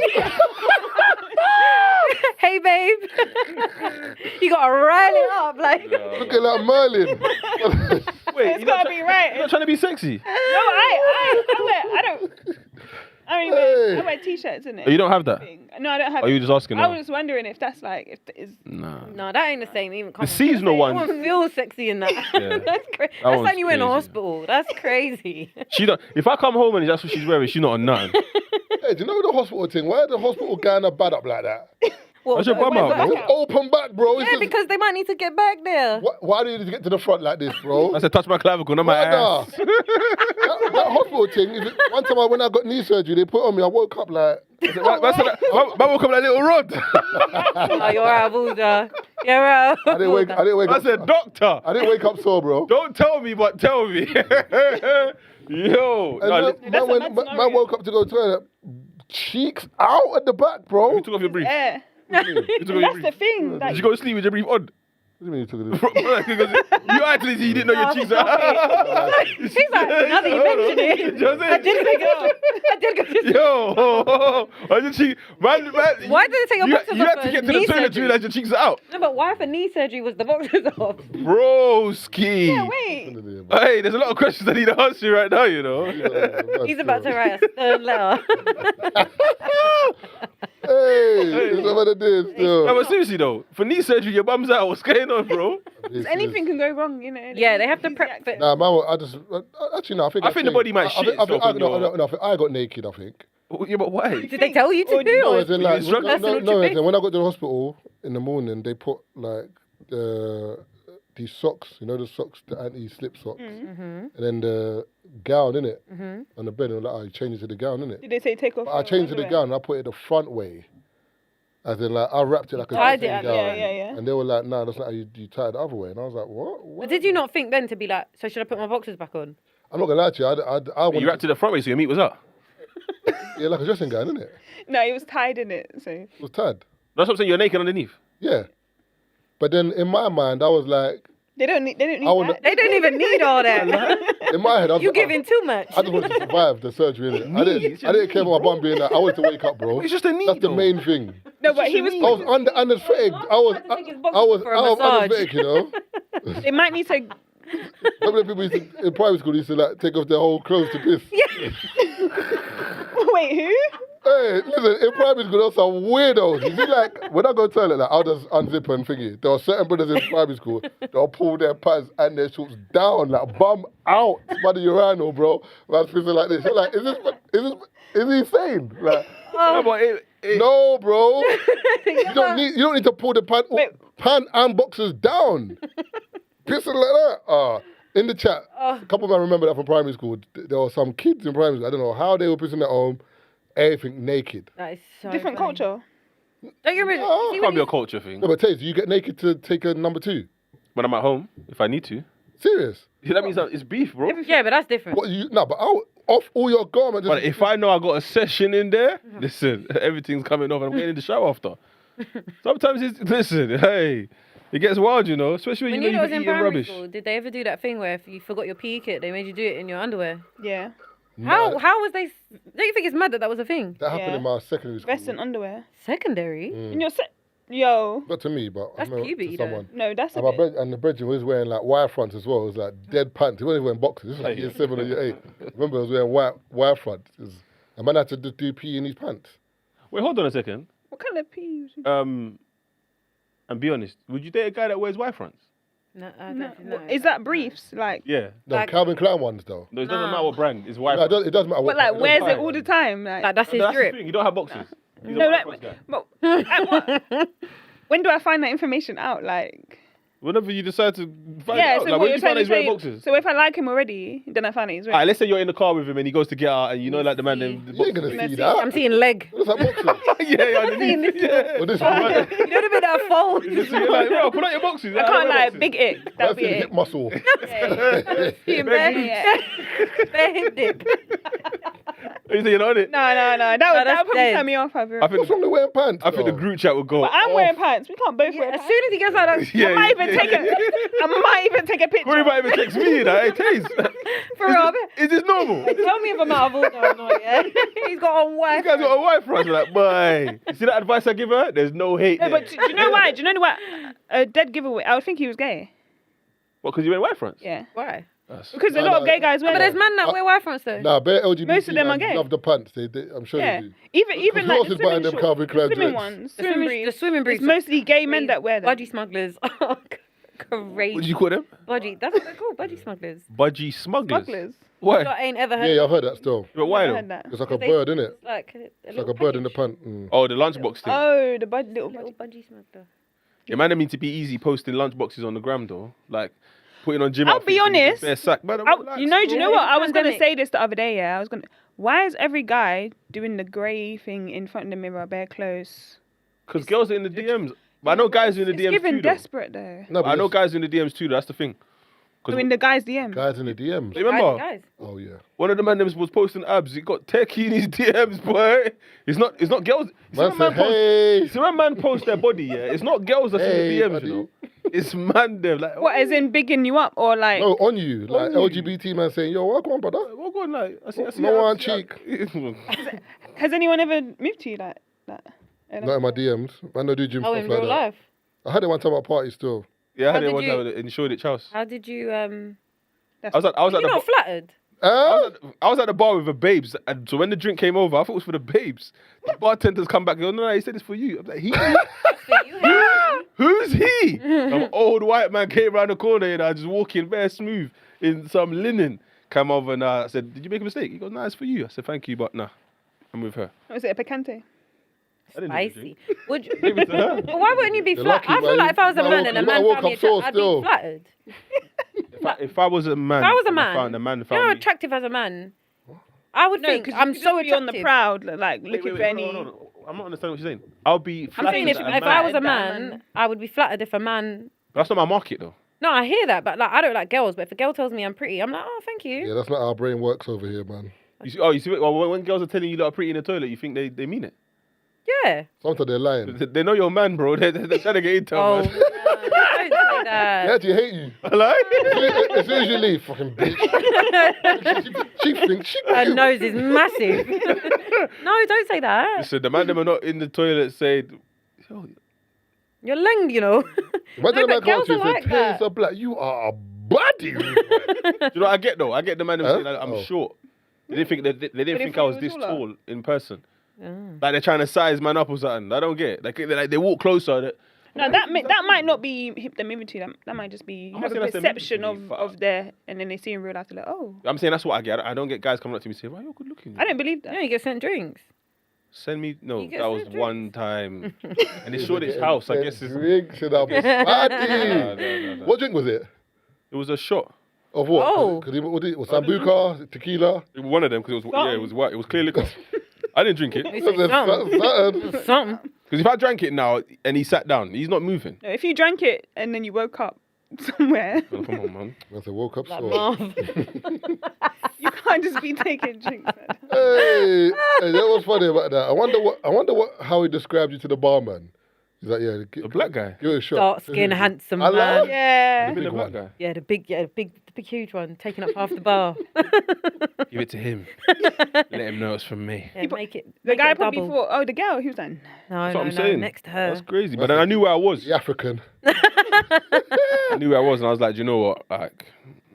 E: Hey, babe. You gotta rile it up, like.
C: Looking like Merlin.
B: Wait,
A: it's gotta be right.
B: You're not trying to be sexy.
A: No, I don't. I don't even.
C: Hey.
A: I wear t-shirts, innit?
B: Oh, you don't have that?
A: No, I don't have.
B: Are you just asking
A: I
B: now?
A: was just wondering if that's like if it is.
B: Nah.
E: No, that ain't the same. Even
B: The seasonal
E: I
B: one.
E: won't feel sexy in that.
B: Yeah.
E: That's crazy.
B: That
E: That's
B: one's
E: like you in a
B: crazy.
E: hospital. That's crazy.
B: She don't. If I come home and that's what she's wearing, she's not on nothing.
C: Hey, do you know the hospital thing? Why is the hospital guy not bad up like that?
E: What,
B: That's your bum out,
A: back
B: bro.
A: out?
C: Open back, bro. It's
E: Yeah,
C: just-
E: because they might need to get back there.
C: why do you need to get to the front like this, bro?
B: I said, touch my clavicle, not my
C: Brother.
B: ass.
C: that hospital thing, one time when I got knee surgery, they put it on me, I woke up like...
B: Man will come like little rod.
E: Oh, you're out of order. You're out
C: I
E: of
C: didn't wake
E: order.
B: I
C: up.
B: said, doctor,
C: I didn't wake up sore, bro.
B: don't tell me, but tell me. Yo.
C: And
B: No,
C: man,
A: That's a
C: when,
A: mad
C: man
A: scenario.
C: woke up to go to the toilet, cheeks out at the back, bro.
B: you took off your brief.
A: Yeah.
B: You took off your
A: That's
B: brief.
A: the thing. Like,
B: Did you go to sleep with your brief on?
C: What do you mean you took it?
B: Because you actually you didn't know your cheeks out.
E: He's like, now that you mention it,
B: Jose.
E: I did go to sleep.
B: Yo, why did she? Man,
E: Why did they take your boxers
B: You
E: off
B: had to
E: for
B: get to the
E: knee
B: toilet to
E: surgery?
B: realize your cheeks are out.
E: No, but why for knee surgery was the boxers off?
B: Broski.
A: yeah, wait.
B: Hey, there's a lot of questions I need to answer right now, you know.
E: He's about to write a stern letter.
C: Hey, it's what it is,
B: No,
C: still.
B: but seriously though, for knee surgery, your bum's out. What's going on, bro?
A: Anything can go wrong, you know.
E: Yeah, they have to prep for.
C: Nah, man, actually, no, I think
B: I think the body might shit itself when
C: no,
B: you're-
C: no, I think I got naked, I think.
B: Yeah, but why?
E: Did they tell you to
A: Or
E: do?
C: No,
E: Or
C: as in, like,
B: That's
C: no,
E: not
C: no,
E: your
C: no, as
E: face.
C: in, when I got to the hospital in the morning, they put like these socks, you know, the socks, the anti-slip socks, and then the gown in it on the bed, and like, I changed it to the gown in it.
A: Did they say take off?
C: But I changed to the gown, and I put it the front way, as in like I wrapped it like a
E: Tied
C: dressing
E: it,
C: gown,
A: yeah.
C: and they were like, "Nah, that's not how you tie it the other way," and I was like, "What?"
E: But did you not think then to be like, so should I put my boxers back on?
C: I'm not gonna lie to you, I
B: You
C: wanted
B: wrapped to the front way so your meat was up.
C: yeah, like a dressing gown, innit?
A: No, it was tied in it. So
C: It was tied.
B: That's what I'm saying. You're naked underneath.
C: Yeah. But then in my mind, I was like,
A: they don't need. They don't need
C: I wanna-
A: that.
E: They don't even need all that.
C: in my head, I was
E: You
C: like,
E: giving too much.
C: I just wanted to survive the surgery. Innit? I
B: Knees,
C: didn't care about my bum being that. I wanted to wake up, bro.
B: It's just a knee,
C: That's the
B: though.
C: main thing.
A: No, but he was.
C: I was under anesthetic. I was
E: to take his boxers for a massage.
C: anesthetic, you know.
A: They might need to.
C: Remember the people used to, in primary school used to like take off their whole clothes to piss.
A: Wait, who?
C: Hey, listen, in primary school, there were some weirdos. You see, like, when I go to the toilet, like, I'll just unzip and thingy. There were certain brothers in primary school, they'll pull their pants and their shorts down, like, bum out by the urinal, bro. Man's pissing like this. You're like, is he insane? Like,
B: No, but
C: no, bro. You don't need to pull the pant and boxers down. pissing like that. In the chat, a couple of them remember that from primary school. There were some kids in primary school. I don't know how they were pissing at home, everything naked.
E: That is so
A: Different
E: funny.
A: culture.
E: Don't you remember?
C: No,
E: see
B: It
E: when
B: can't be
E: you-
B: a culture thing.
C: No, but Taze, do you get naked to take a number 2?
B: When I'm at home, if I need to.
C: Serious?
B: Yeah, that means that it's beef, bro.
E: Yeah, but that's different.
C: What but off all your garments.
B: But if I know I got a session in there, listen, everything's coming off and I'm getting in the shower after. Sometimes hey, it gets wild, you know, especially when
E: When
B: you
E: you
B: know
E: was
B: you've
E: in
B: been eating
E: primary
B: rubbish.
E: school, did they ever do that thing where if you forgot your PE kit, they made you do it in your underwear?
A: Yeah.
E: How was they? Don't you think it's mad that was a thing?
C: That happened
A: Yeah.
C: in my secondary school.
A: Vest and underwear.
E: Secondary.
A: In your yo.
C: Not to me, but
E: That's
C: I remember
E: puberty,
C: to
E: though.
C: someone.
A: No, that's a
C: And,
A: bit.
C: and the brethren was wearing like wire fronts as well. It was like dead pants. He wasn't even wearing boxers. This was like year 7 or year 8. Remember, I was wearing wire fronts. A man had to do pee in his pants.
B: Wait, hold on a second.
A: What kind of peas?
B: And be honest, would you date a guy that wears Y fronts?
E: No, I
A: No.
E: don't know.
A: Is that briefs? Like,
B: Yeah.
C: No,
E: Like-
C: Calvin Klein ones though.
B: No, it doesn't
E: Nah.
B: matter what brand. It's Y
C: No, it,
B: fronts.
C: it doesn't matter
A: what,
C: what.
A: like,
C: it
A: wears
C: doesn't
A: it
C: matter.
A: all the time? Like,
E: That's his
B: That's the
E: drip.
B: thing. You don't have boxes. You
A: no,
B: don't
A: like,
B: have boxes, guy.
A: but at what, when do I find that information out? Like,
B: Whenever you decide to find
A: yeah.
B: out,
A: So
B: like,
A: what
B: when
A: you're
B: you find
A: trying
B: out
A: to
B: he's wearing
A: say?
B: boxes.
A: So if I like him already, then I find out he's wearing.
B: Alright, let's say you're in the car with him and he goes to get out and you know like the man
E: see.
B: the
C: You ain't
B: boxes.
C: gonna see
A: Messy.
C: that.
E: I'm seeing leg.
C: What's that boxers?
B: yeah, underneath. Yeah.
C: Well, this
E: You know what I mean? That fold.
B: So you're like, bro, put out your boxes.
A: I can't like big ick. That
C: That's
A: would be
C: his
A: it.
C: hip muscle.
E: Seeing
A: Yeah.
E: bare hip dip.
B: You say you're not on it?
A: No. That would
E: that's
A: probably
E: dead.
A: turn me off.
B: I
C: What's
B: think,
C: wrong with wearing pants?
B: I think the
C: though?
B: group chat would go.
A: But I'm
B: off.
A: wearing pants. We can't both wear
E: As
A: pants.
E: soon as he gets out of
B: Yeah,
A: I might even
B: yeah,
A: take a. I might even take a picture.
B: Corey might even text me that. Hey, Taze,
E: for real,
B: is this normal?
E: tell me if I'm out of order or not. Yeah, he's got on white.
B: This guy's got a wife for us. We're like, boy, you see that advice I give her? There's no hate
A: No,
B: there.
A: but do you know why? Do you know why? A dead giveaway. I would think he was gay.
B: What, because you wear white fronts?
A: Yeah.
E: Why?
A: Because a
C: No,
A: lot of
C: no,
A: gay guys wear
E: But
A: them.
E: there's men that wear white fronts though.
C: Nah, bare LGBT
A: Most of them are
C: man
A: gay.
C: love the pants. I'm sure
A: Yeah.
C: they do.
A: Even
C: Because
A: like
C: yours
A: the
C: is buying
A: swimming
C: them
A: shorts,
C: Calvin Klein
A: the swimming
C: dreads.
A: ones.
E: The
A: Swimming
E: the
A: briefs.
E: swimming briefs.
A: It's mostly gay men that wear them.
E: Budgie smugglers. Oh, crazy.
B: What did you call them?
E: Budgie. That's what they're called. Budgie smugglers.
B: Budgie smugglers.
A: Smugglers.
B: Why?
E: I ain't ever heard.
C: Yeah, I've heard that still.
B: But why
A: I
B: though?
A: heard that.
C: It's like a
E: They-
C: bird, isn't it?
E: Like
C: It's like a bird in the pant. Mm.
B: Oh, the lunchbox thing.
A: Oh, the little
E: Little
A: budgie.
E: budgie smuggler.
B: It might not mean to be easy posting lunchboxes on the gram though. Like putting on gym
A: I'll
B: outfits
A: be
B: and
A: honest.
B: bare sack. Man,
A: Do you know
E: bro.
A: what? I was gonna
E: Pandemic.
A: say this the other day. Yeah, I was gonna. Why is every guy doing the grey thing in front of the mirror, bare clothes?
B: Because girls are in the DMs. But I know guys are in the
A: It's
B: DMs
A: giving
B: too though.
A: desperate though.
C: No,
B: I know
C: it's
B: guys in the DMs too. That's the thing.
A: I mean, the guys DM.
C: guys in the DMs.
B: Remember?
E: Guys.
C: Oh yeah.
B: One of the man was posting abs. He got techie in his DMs, boy. It's not girls. See
C: Man
B: when
C: said, hey.
B: see when man post their body, yeah. It's not girls that's
C: Hey,
B: in the DMs,
C: buddy.
B: you know. It's man them like.
A: What, as in bigging you up or like?
C: No, on you. Like
B: On you.
C: LGBT man saying, yo, welcome on, brother.
B: What going like? I see
C: No one
B: abs,
C: cheek.
A: Has anyone ever moved to you like that?
C: Not in my DMs. Man, don't do gym
E: Oh,
C: stuff
E: in
C: like
E: real
C: that.
E: life.
C: I had it one time at a party still.
B: Yeah, I had
E: How
B: it one
E: did you-
B: time in Shoreditch House.
E: How did you
B: I was at
E: You're
B: the
E: not flattered.
B: I was at the bar with the babes, and so when the drink came over, I thought it was for the babes. The bartenders come back and go, no, he said it's for you. I'm like, he? Who's he? Some old white man came around the corner and I just walking very smooth in some linen. Came over and I said, did you make a mistake? He goes, no, it's for you. I said, thank you, but nah, I'm with her.
A: Was it a picante?
B: I didn't do the
E: Spicy.
B: drink.
E: Would you,
B: Give it to her.
E: but why wouldn't you be
C: You're
E: flattered?
C: lucky,
E: I feel
C: man.
E: like if I was a
C: You
E: man
C: might
E: and a
C: walk-
E: man
C: you might
E: found me
C: walk up sore
E: attractive, I'd be
C: still.
E: flattered.
B: If I was a man,
E: If I was a
B: and
E: man,
B: found a man
E: You're
B: found me.
E: attractive as a man. I would
A: No,
E: think
A: because
E: I'm so
A: be on
E: attractive.
A: the proud, like
B: Wait,
A: looking
B: wait,
A: for
B: wait,
A: any.
B: hold on. I'm not understanding what you're saying. I'll be
E: I'm
B: flattered
E: saying if
B: at a
E: I was a
A: that
E: man,
A: man-
E: I would be flattered if a man.
B: That's not my market though.
E: No, I hear that, but like I don't like girls. But if a girl tells me I'm pretty, I'm like, oh, thank you.
C: Yeah, that's not how our brain works over here, man.
B: You see, well, when girls are telling you that are pretty in the toilet, you think they mean it.
E: Yeah.
C: Sometimes they're lying.
B: They know your man, bro. They're trying to get intel,
E: Oh,
B: man.
E: no, don't say
C: They
E: that.
C: actually hate you.
B: Like?
C: As soon as you leave, fucking bitch. she thinks she
E: Her nose is massive. No, don't say that.
B: Listen, the man them are not in the toilet saying, yo,
E: You're leng, you know.
C: Imagine
E: No,
C: a man
E: but
C: come
E: girls
C: to you
E: are
C: and
E: like
C: say,
E: that.
C: Taser Black, you are a body.
B: do you know what I get though? I get the man them
C: Huh?
B: saying like, I'm
C: Oh.
B: short. They didn't think they didn't think I was this tall in person.
E: Oh.
B: Like they're trying to size man up or something. I don't get it. Like they walk closer.
A: No, that might not be them imaging. That might just be
B: I'm not
A: have a
B: saying that's them
A: perception
B: imaging me,
A: of their, and then they see in real life, they're like, oh,
B: I'm saying that's what I get. I don't get guys coming up to me saying, "Why you're good looking?"
A: I don't believe
E: Yeah,
A: that.
E: you get sent drinks.
B: Send me no.
E: You get
B: That was
E: sent
B: one time, and it's Shoreditch House. I guess it's
C: Drinks in our body.
B: No.
C: What drink was it?
B: It was a shot.
C: Of what?
E: Oh.
C: Because it was Sambuca, tequila.
B: One of them because it was white. It was clear liquor. I didn't drink it
E: He
B: because
E: said something.
C: Something.
E: Something.
B: if I drank it now and he sat down, he's not moving.
A: No, if you drank it and then you woke up somewhere,
B: Oh, come on, man.
C: Once I woke up,
E: Like
C: so.
E: Marv.
A: you can't just be taking drinks. Man.
C: Hey, that was funny about that. I wonder how he described you to the barman. He's like, yeah,
B: The black guy.
C: give it a shot.
E: Dark skin, handsome
C: I love
E: man.
A: Yeah.
B: The
C: big
B: black
C: one.
B: guy.
E: Yeah, the big, huge one, taking up half the bar.
B: Give it to him. Let him know it's from me.
E: Yeah, make it.
A: The
E: make
A: guy
E: it a
A: probably
E: double.
A: thought, oh, the girl. He was like,
E: No,
B: That's
E: no,
B: what I'm
E: no,
B: saying.
E: next to her.
B: That's crazy. But then I knew where I was.
C: The African.
B: I knew where I was, and I was like, do you know what? Like,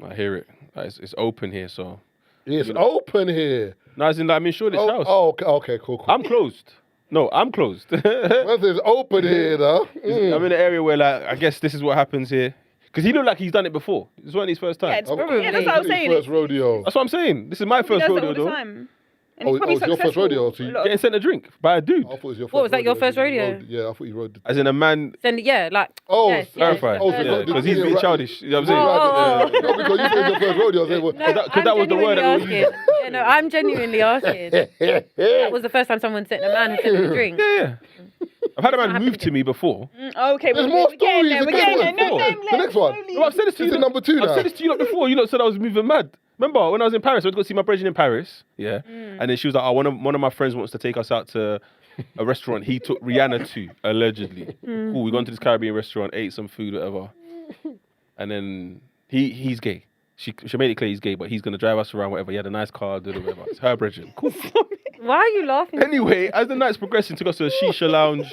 B: I hear it. Like, it's open here, so.
C: It's open here.
B: No, as in, like, I'm in Shoreditch house.
C: Okay, cool.
B: I'm closed. No, I'm closed.
C: Once it's open here, though.
B: I'm in an area where, like, I guess this is what happens here. Because he looked like he's done it before. This wasn't his first time.
A: yeah, it's
E: Probably.
A: yeah, that's what I was
C: His
A: saying.
C: First rodeo.
B: That's what I'm saying. This is my
A: He
B: first
A: does it
B: rodeo,
A: all the
B: though.
A: time. And
C: Oh,
A: he's probably
C: it's your first
A: successful
C: rodeo, so you-
A: a lot.
B: Getting sent a drink by a dude.
C: I thought it was your first
E: What, was that your first
C: You
E: rodeo?
C: rode- yeah, I thought you rode.
B: As in a man.
E: Yeah, like.
C: Oh,
E: yes, yes.
B: Clarified.
C: Oh, so
B: Yeah,
C: the-
B: because he's
C: yeah,
B: being
C: right.
B: childish. You know what I'm saying?
E: Oh.
C: No, because you said your first rodeo. I said, well,
E: No,
B: 'cause that was the word that we were
E: asking. Yeah, no, I'm genuinely asking. That was the first time someone sent a man who sent him a drink.
B: Yeah. I've had a man
E: happened
B: move to me before.
A: Okay,
C: There's
A: we're
C: more
A: getting there.
C: stories.
A: We're
C: The
A: getting
C: next
A: there. No,
C: one.
A: name
C: The next one.
A: slowly.
B: No, I've said this to
C: This
B: you.
C: is number 2
B: I've
C: now.
B: said this to you lot before. You lot said I was moving mad. Remember when I was in Paris? I went to go see my brethren in Paris. Yeah. And then she was like, "Oh, one of my friends wants to take us out to a restaurant he took Rihanna to, allegedly. Cool. We gone to this Caribbean restaurant, ate some food, whatever. And then he's gay. She made it clear he's gay, but he's gonna drive us around, whatever. He had a nice car, whatever. It's her brethren. Cool.
E: Why are you laughing?
B: Anyway, as the night's progressing, took us to a shisha lounge.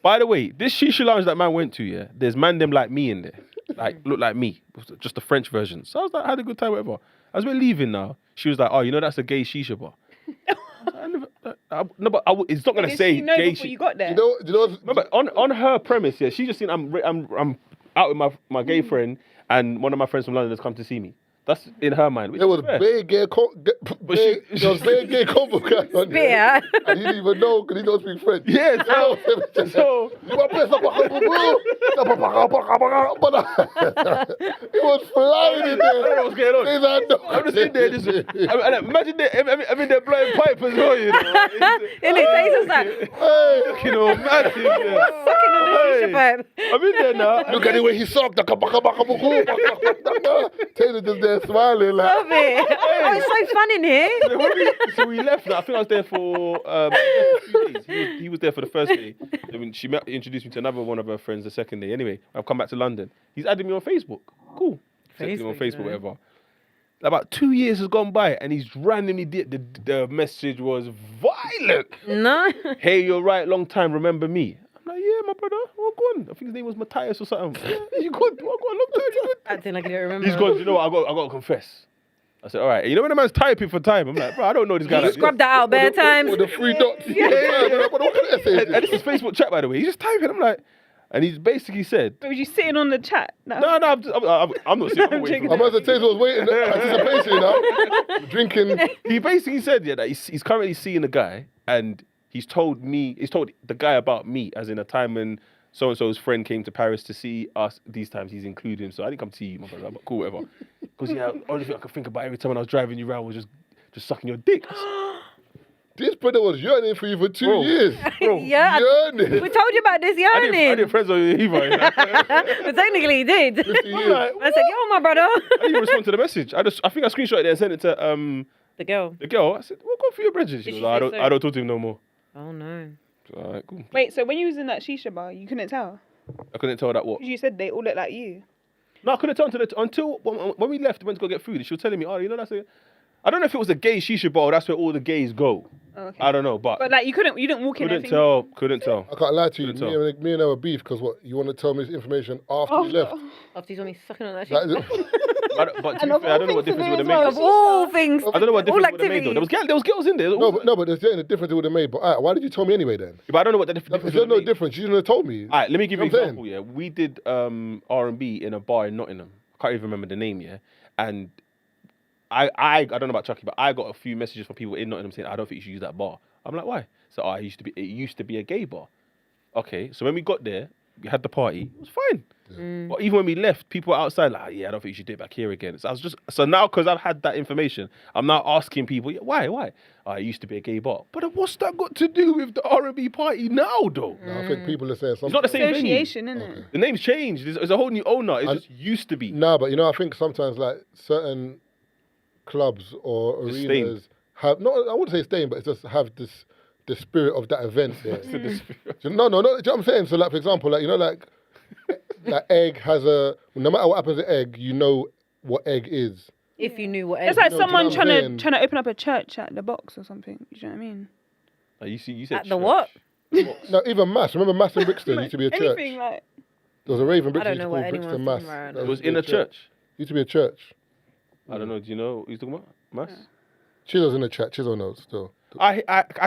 B: By the way, this shisha lounge that man went to, yeah, there's man them like me in there. Like, look like me. Just the French version. So I was like, I had a good time, whatever. As we're leaving now, she was like, oh, you know that's a gay shisha bar. No, but it's not going to
A: Did
B: say
A: she know
B: gay
A: before
B: shit.
A: you got there?
C: You know,
B: No, but on her premise, yeah, she just seen I'm out with my gay friend and one of my friends from London has come to see me. That's in her mind. Which
C: there was
B: is fair.
C: big gay, there was big gay convo guy on there.
E: Yeah.
C: And he didn't even know because he don't speak French.
B: Yeah, so
C: You want to play He was flying in
B: I don't know
C: there.
B: what's going on.
C: He's like, no.
B: I'm just in there, just imagine I'm in there blowing pipe as well, you know.
E: And it tastes like
C: Hey,
B: You know, massive. Yeah.
E: fucking on the shisha pipe.
B: I'm in there now.
C: look at the way he sucked. Taylor just there smiling like.
E: Love it. Oh, it's so fun in here.
B: So we left. I think I was there for a few days. He was there for the first day. Then she introduced me to another one of her friends the second day. Anyway, I've come back to London. He's added me on Facebook. Cool. Accepted me on
E: Facebook,
B: Facebook,
E: you know.
B: whatever. About 2 years has gone by, and he's randomly the message was violent.
E: No.
B: Hey, you're right. Long time. Remember me? I'm like, yeah, my brother. What gone? I think his name was Matthias or something. Yeah, you good? What gone? Long time. You good?
E: Acting like you don't remember.
B: He's gone. You know what? I got to confess. I said, all right. You know when a man's typing for time, I'm like, bro, I don't know this guy.
E: You
B: Like
E: scrubbed that out bare times.
C: With the 3 dots.
B: yeah.
C: What kind of essay is
B: And this is Facebook chat, by the way. He's just typing. I'm like, and he's basically said,
A: But was you sitting on the chat?
B: no, I'm not saying. I'm waiting for
C: I must have Taser was waiting, anticipation, you know, drinking.
B: He basically said, yeah, that he's currently seeing a guy, and he's told the guy about me, as in a time when so-and-so's friend came to Paris to see us. These times he's including him, so I didn't come to see you, my brother, but cool, whatever. Because, yeah, only thing I could think about every time when I was driving you around was just sucking your dick.
C: This brother was yearning for you for 2
B: Bro.
C: years.
B: Bro,
E: Yeah.
C: Yearning.
E: We told you about this
B: I
E: yearning.
B: didn't friends on you either. You know?
E: But technically he did.
C: 50
B: I'm
C: years.
B: like,
E: I said, yo, my brother.
B: I didn't even respond to the message. I think I screenshot it and sent it to
E: The girl.
B: the girl. I said, "What go for your bridges?" She
E: Did
B: was
E: she
B: like,
E: say so?
B: I don't talk to him no more."
E: Oh, no.
B: So, all right, cool.
A: Wait, so when you was in that shisha bar, you couldn't tell?
B: I couldn't tell that what.
A: Because you said they all look like you.
B: No, I couldn't tell until when we left, went to go get food. She was telling me, "Oh, you know that's a." I don't know if it was a gay shisha bar. Or that's where all the gays go.
A: Oh, okay.
B: I don't know, but
A: But like you didn't walk in.
B: couldn't
A: and
B: tell. Couldn't tell.
C: I can't lie to you.
B: Couldn't tell.
C: Me and her were beef because what you want to tell me this information after
A: Oh,
C: you left.
E: After he's only sucking on that
C: That
E: shit.
C: is-
B: But to be fair, I don't know what difference it would have made.
E: Of all things.
B: I don't know what
E: all
B: difference it would have made though.
E: activities.
B: There was girls in there.
C: no, but there's a difference it would have made. But why did you tell me anyway then?
B: But I don't know what the difference.
C: Is there no difference? You shouldn't have told me.
B: All right, let me give you an
C: You know what I'm
B: example. Yeah, we did R&B in a bar in Nottingham. I can't even remember the name. Yeah, and I don't know about Chucky, but I got a few messages from people in Nottingham saying I don't think you should use that bar. I'm like, why? So it used to be a gay bar. Okay, so when we got there, we had the party. It was fine. But even when we left, people were outside like, yeah, I don't think you should do it back here again. So now because I've had that information, I'm now asking people, yeah, why? Oh, it used to be a gay bar. But what's that got to do with the R&B party now, though?
C: No, I think people are saying something.
B: It's not the same venue.
A: Association, isn't it?
B: The name's changed. It's a whole new owner. It just used to be.
C: No, but I think sometimes like certain clubs or
B: Just
C: arenas have I wouldn't say staying, but it's just have the spirit of that event there. No, do you know what I'm saying? So like for example, like like Egg has no matter what happens at Egg, you know what Egg is.
E: If you knew what
A: It's like
C: do you know
A: someone
C: what I'm
A: trying to open up a church at the box or something. You know what I mean?
B: You said
E: At the what?
C: No, even Mass. Remember Mass in Brixton used to be a church.
A: Anything like.
C: There was a rave in
E: I
C: Brixton
E: don't know
C: used to
E: what
C: call Brixton
E: anyone's
C: Mass.
E: talking about.
C: That
B: It was
C: used to
B: in
C: be
B: a church.
C: Used to be a church.
B: I don't know. Do you know what he's talking about? Mass?
C: Chizo's in the chat. Chizo knows still.
B: I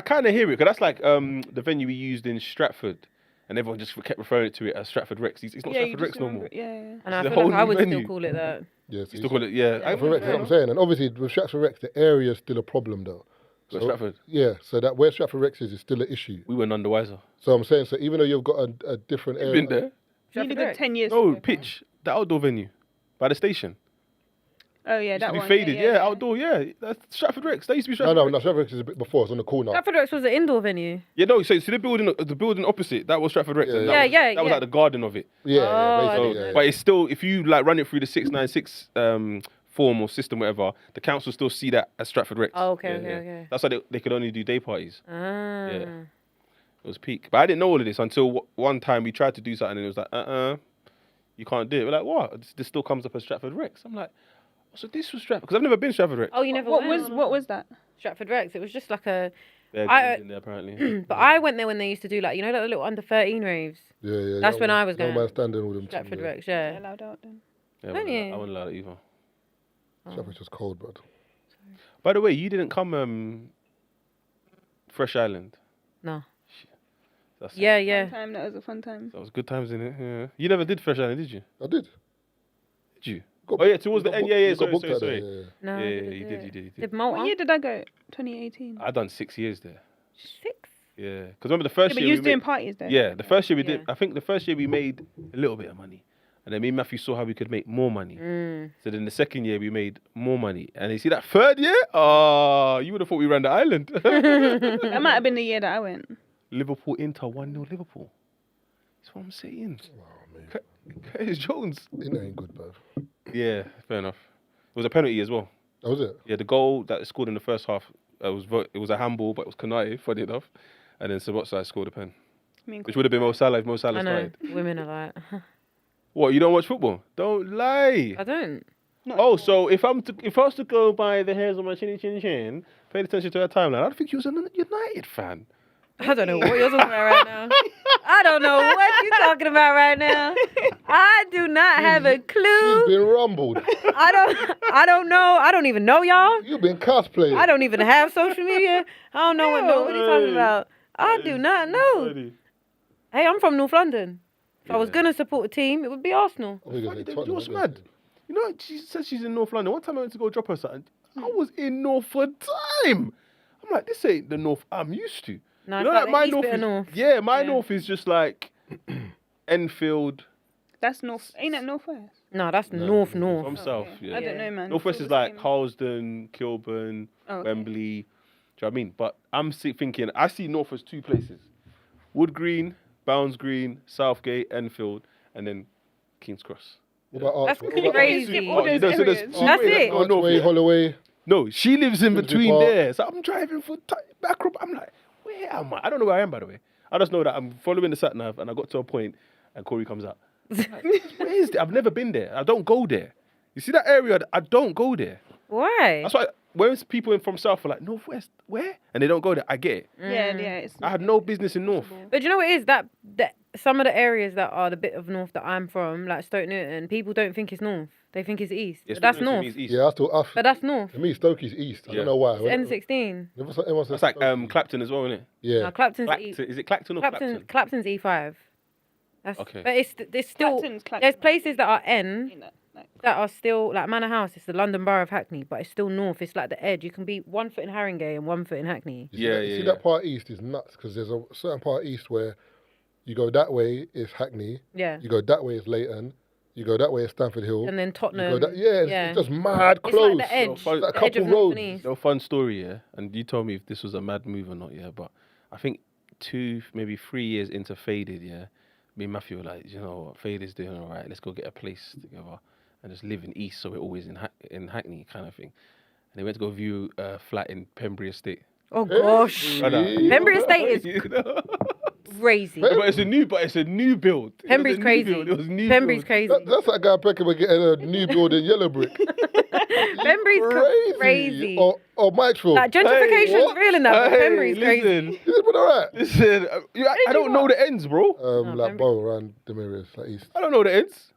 B: kind of hear it because that's like the venue we used in Stratford, and everyone just kept referring to it as Stratford Rex. It's not Stratford Rex no more.
A: Yeah.
E: And I
B: It's a
E: feel
B: whole
E: like I
B: new
E: would
B: venue.
E: still call it that.
C: Yeah,
B: You still call it, yeah.
C: Stratford Rex, that's what I'm saying. And obviously with Stratford Rex, the area is still a problem though.
B: So Stratford.
C: Yeah, so that where Stratford Rex is still an issue.
B: We were none the wiser.
C: So I'm saying, so even though you've got a different area,
B: Been there?
A: You need a good 10 years.
B: No,
A: to go.
B: pitch. The outdoor venue by the station.
A: Oh yeah,
B: Used
A: that
B: to be
A: one.
B: faded. Yeah, outdoor. Yeah, that's Stratford Rex. That used to be Stratford.
C: no, Stratford Rex is a bit before. It's on the corner.
E: Stratford Rex was an indoor venue.
B: Yeah, no. So the building opposite that was Stratford Rex.
C: Yeah,
B: and
E: yeah.
B: That was like the garden of it.
C: Yeah,
E: Oh,
C: basically.
B: So,
C: Yeah,
B: but it's still, if you like run it through the 696 form or system, whatever, the council still see that as Stratford Rex.
E: Oh, okay,
B: Yeah,
E: okay,
B: yeah.
E: okay.
B: That's why they could only do day parties.
E: Ah.
B: Yeah. It was peak. But I didn't know all of this until one time we tried to do something and it was like, you can't do it. We're like, what? This still comes up as Stratford Rex. I'm like, so this was Stratford, because I've never been Stratford Rex.
E: Oh, you never
A: What
E: went?
A: was that?
E: Stratford Rex. It was just like a.
B: They're
E: I-
B: in there apparently.
E: But I went there when they used to do like like the little under 13 raves.
C: yeah.
E: That's when I was
C: young
E: going.
C: man standing with them.
E: Stratford
C: yeah.
E: Rex,
A: Yeah,
E: yeah.
A: allowed out then.
B: Yeah,
E: Don't you?
B: I wasn't allowed it either.
C: Stratford's just cold, bro.
B: By the way, you didn't come Fresh Island.
E: No.
B: That's
E: Yeah.
A: Fun time. That was a fun time.
B: That was good times in it. Yeah. You never did Fresh Island, did you?
C: I did.
B: Did you?
C: Got
B: Oh yeah,
C: booked-
B: towards the
C: got
B: end.
C: booked-
B: Yeah.
C: you got booked out
B: Sorry.
C: there, yeah.
E: No.
B: Yeah,
E: I
B: you
E: didn't
B: did.
E: do
B: You
E: it.
B: did.
E: Did Malta?
A: What year did I go? 2018.
B: I done 6 years there.
E: 6?
B: Yeah, because remember the first
A: Yeah, but
B: year
A: you
B: we
A: was doing
B: made,
A: parties there.
B: yeah, the first year we
E: Yeah.
B: did. I think the first year we made a little bit of money, and then me and Matthew saw how we could make more money. So then the second year we made more money, and you see that third year, you would have thought we ran the island.
A: That might have been the year that I went.
B: Liverpool Inter 1-0 Liverpool. That's what I'm saying.
C: Oh, man.
B: Curtis Jones.
C: It ain't good, bro.
B: Yeah, fair enough. It was a penalty as well.
C: That was it.
B: Yeah, the goal that scored in the first half it was a handball, but it was Kanate, funny enough, and then Sabotza scored a pen,
A: I mean,
B: which would have been Mo Salah if Mo Salah
E: I know.
B: started.
E: Women are like.
B: What? You don't watch football? Don't lie.
E: I don't.
B: Oh, so if I was to go by the hairs on my chin, pay attention to her timeline, I'd think you was a United fan.
E: I don't know what you're talking about right now. I don't know what you're talking about right now. I do not have a
C: She's
E: clue.
C: been rumbled.
E: I don't know. I don't even know y'all.
C: You've been cosplaying.
E: I don't even have social media. I don't know what nobody's talking about. I do not know. Hey, I'm from North London. If I was
B: Yeah.
E: going to support a team, it would be Arsenal.
C: I was gonna say
B: You
C: Tottenham,
B: what's
C: I was gonna
B: mad?
C: say.
B: You know, she says she's in North London. One time I went to go drop her something. I was in North for time. I'm like, this ain't the North I'm used to.
E: No,
B: You
E: it's
B: know,
E: like
B: like my
E: the east
B: North
E: bit of
B: is,
E: North.
B: yeah, my
E: Yeah.
B: North is just like Enfield.
A: That's north. Ain't that northwest?
E: No, that's
C: No,
E: North.
B: From South,
A: okay.
B: yeah.
A: I don't know, man.
B: Northwest
A: It's
B: is
A: all the
B: like
A: same.
B: Harlesden, Kilburn,
A: Oh, okay.
B: Wembley. Do you know what I mean? But I'm thinking, I see North as two places: Wood Green, Bounds Green, Southgate, Enfield, and then King's Cross.
C: What about
E: That's
C: Arsenal? What about
E: crazy.
A: All those
B: so there's
A: areas.
B: two
E: That's
B: ways,
E: it.
B: no, North,
C: Archway,
B: yeah.
C: Holloway.
B: No, she lives in
C: Finsbury
B: between
C: Park.
B: there. So I'm driving for back up. I'm like, where am I? I don't know where I am, by the way. I just know that I'm following the sat nav, and I got to a point, and Corey comes out. I'm like, where is it? I've never been there. I don't go there. You see that area? I don't go there.
E: Why?
B: That's why when people from South are like, Northwest, where? And they don't go there, I get it.
A: Yeah. It's
B: I had no business in North.
E: But you know what it is? That some of the areas that are the bit of North that I'm from, like Stoke Newton, people don't think it's North. They think it's East.
B: Yeah,
E: But that's
B: Stoke Newton
E: North.
B: means east.
C: Yeah,
E: But that's North.
C: to me, Stokey's east. I
B: Yeah.
C: don't know why.
E: It's N16.
C: Everyone says
B: That's like
C: Stokey.
B: Clapton as well, isn't it?
C: Yeah.
E: No, Clapton's
B: Is it Clacton or Clapton?
E: Clapton's E5. That's,
B: Okay.
E: But it's still
A: Clapton's Clapton.
E: there's places that are N
A: Ain't that, like,
E: that are still like Manor House. It's the London Borough of Hackney, but it's still North. It's like the edge. You can be 1 foot in Haringey and 1 foot in Hackney.
C: You see
B: Yeah,
C: that,
B: yeah,
C: See
B: yeah.
C: that part east is nuts because there's a certain part east where You go that way, it's Hackney.
E: Yeah.
C: You go that way, it's Leighton. You go that way, it's Stamford Hill.
E: And then
C: You
E: Tottenham.
C: go it's just mad
E: It's
C: close.
E: like the edge.
B: Like
C: a
E: the edge
C: couple
E: of North
C: roads.
E: and East.
B: No fun story, yeah. And you told me if this was a mad move or not, yeah. But I think 2, maybe 3 years into Faded, yeah. Me and Matthew were like, you know what, Faded's doing all right. Let's go get a place together and just live in East, so we're always in Hackney kind of thing. And they went to go view a flat in Pembury Estate.
E: Oh gosh. Pembury Estate is
B: You know?
E: crazy.
B: But it's a new build.
E: Pembury's crazy.
B: It was new
E: Pembury's
B: build.
E: crazy.
C: That's that guy Peckham getting a new building yellow brick.
E: Pembury's crazy.
C: Or Mitchell.
E: Like gentrification's
C: Hey,
E: real in that, but
B: Hey,
E: Pembury's crazy.
B: listen,
C: Is it alright?
B: listen. I don't know the ends, bro.
C: Like
E: Pembury.
C: Bow around the areas, like East.
B: I don't know the ends.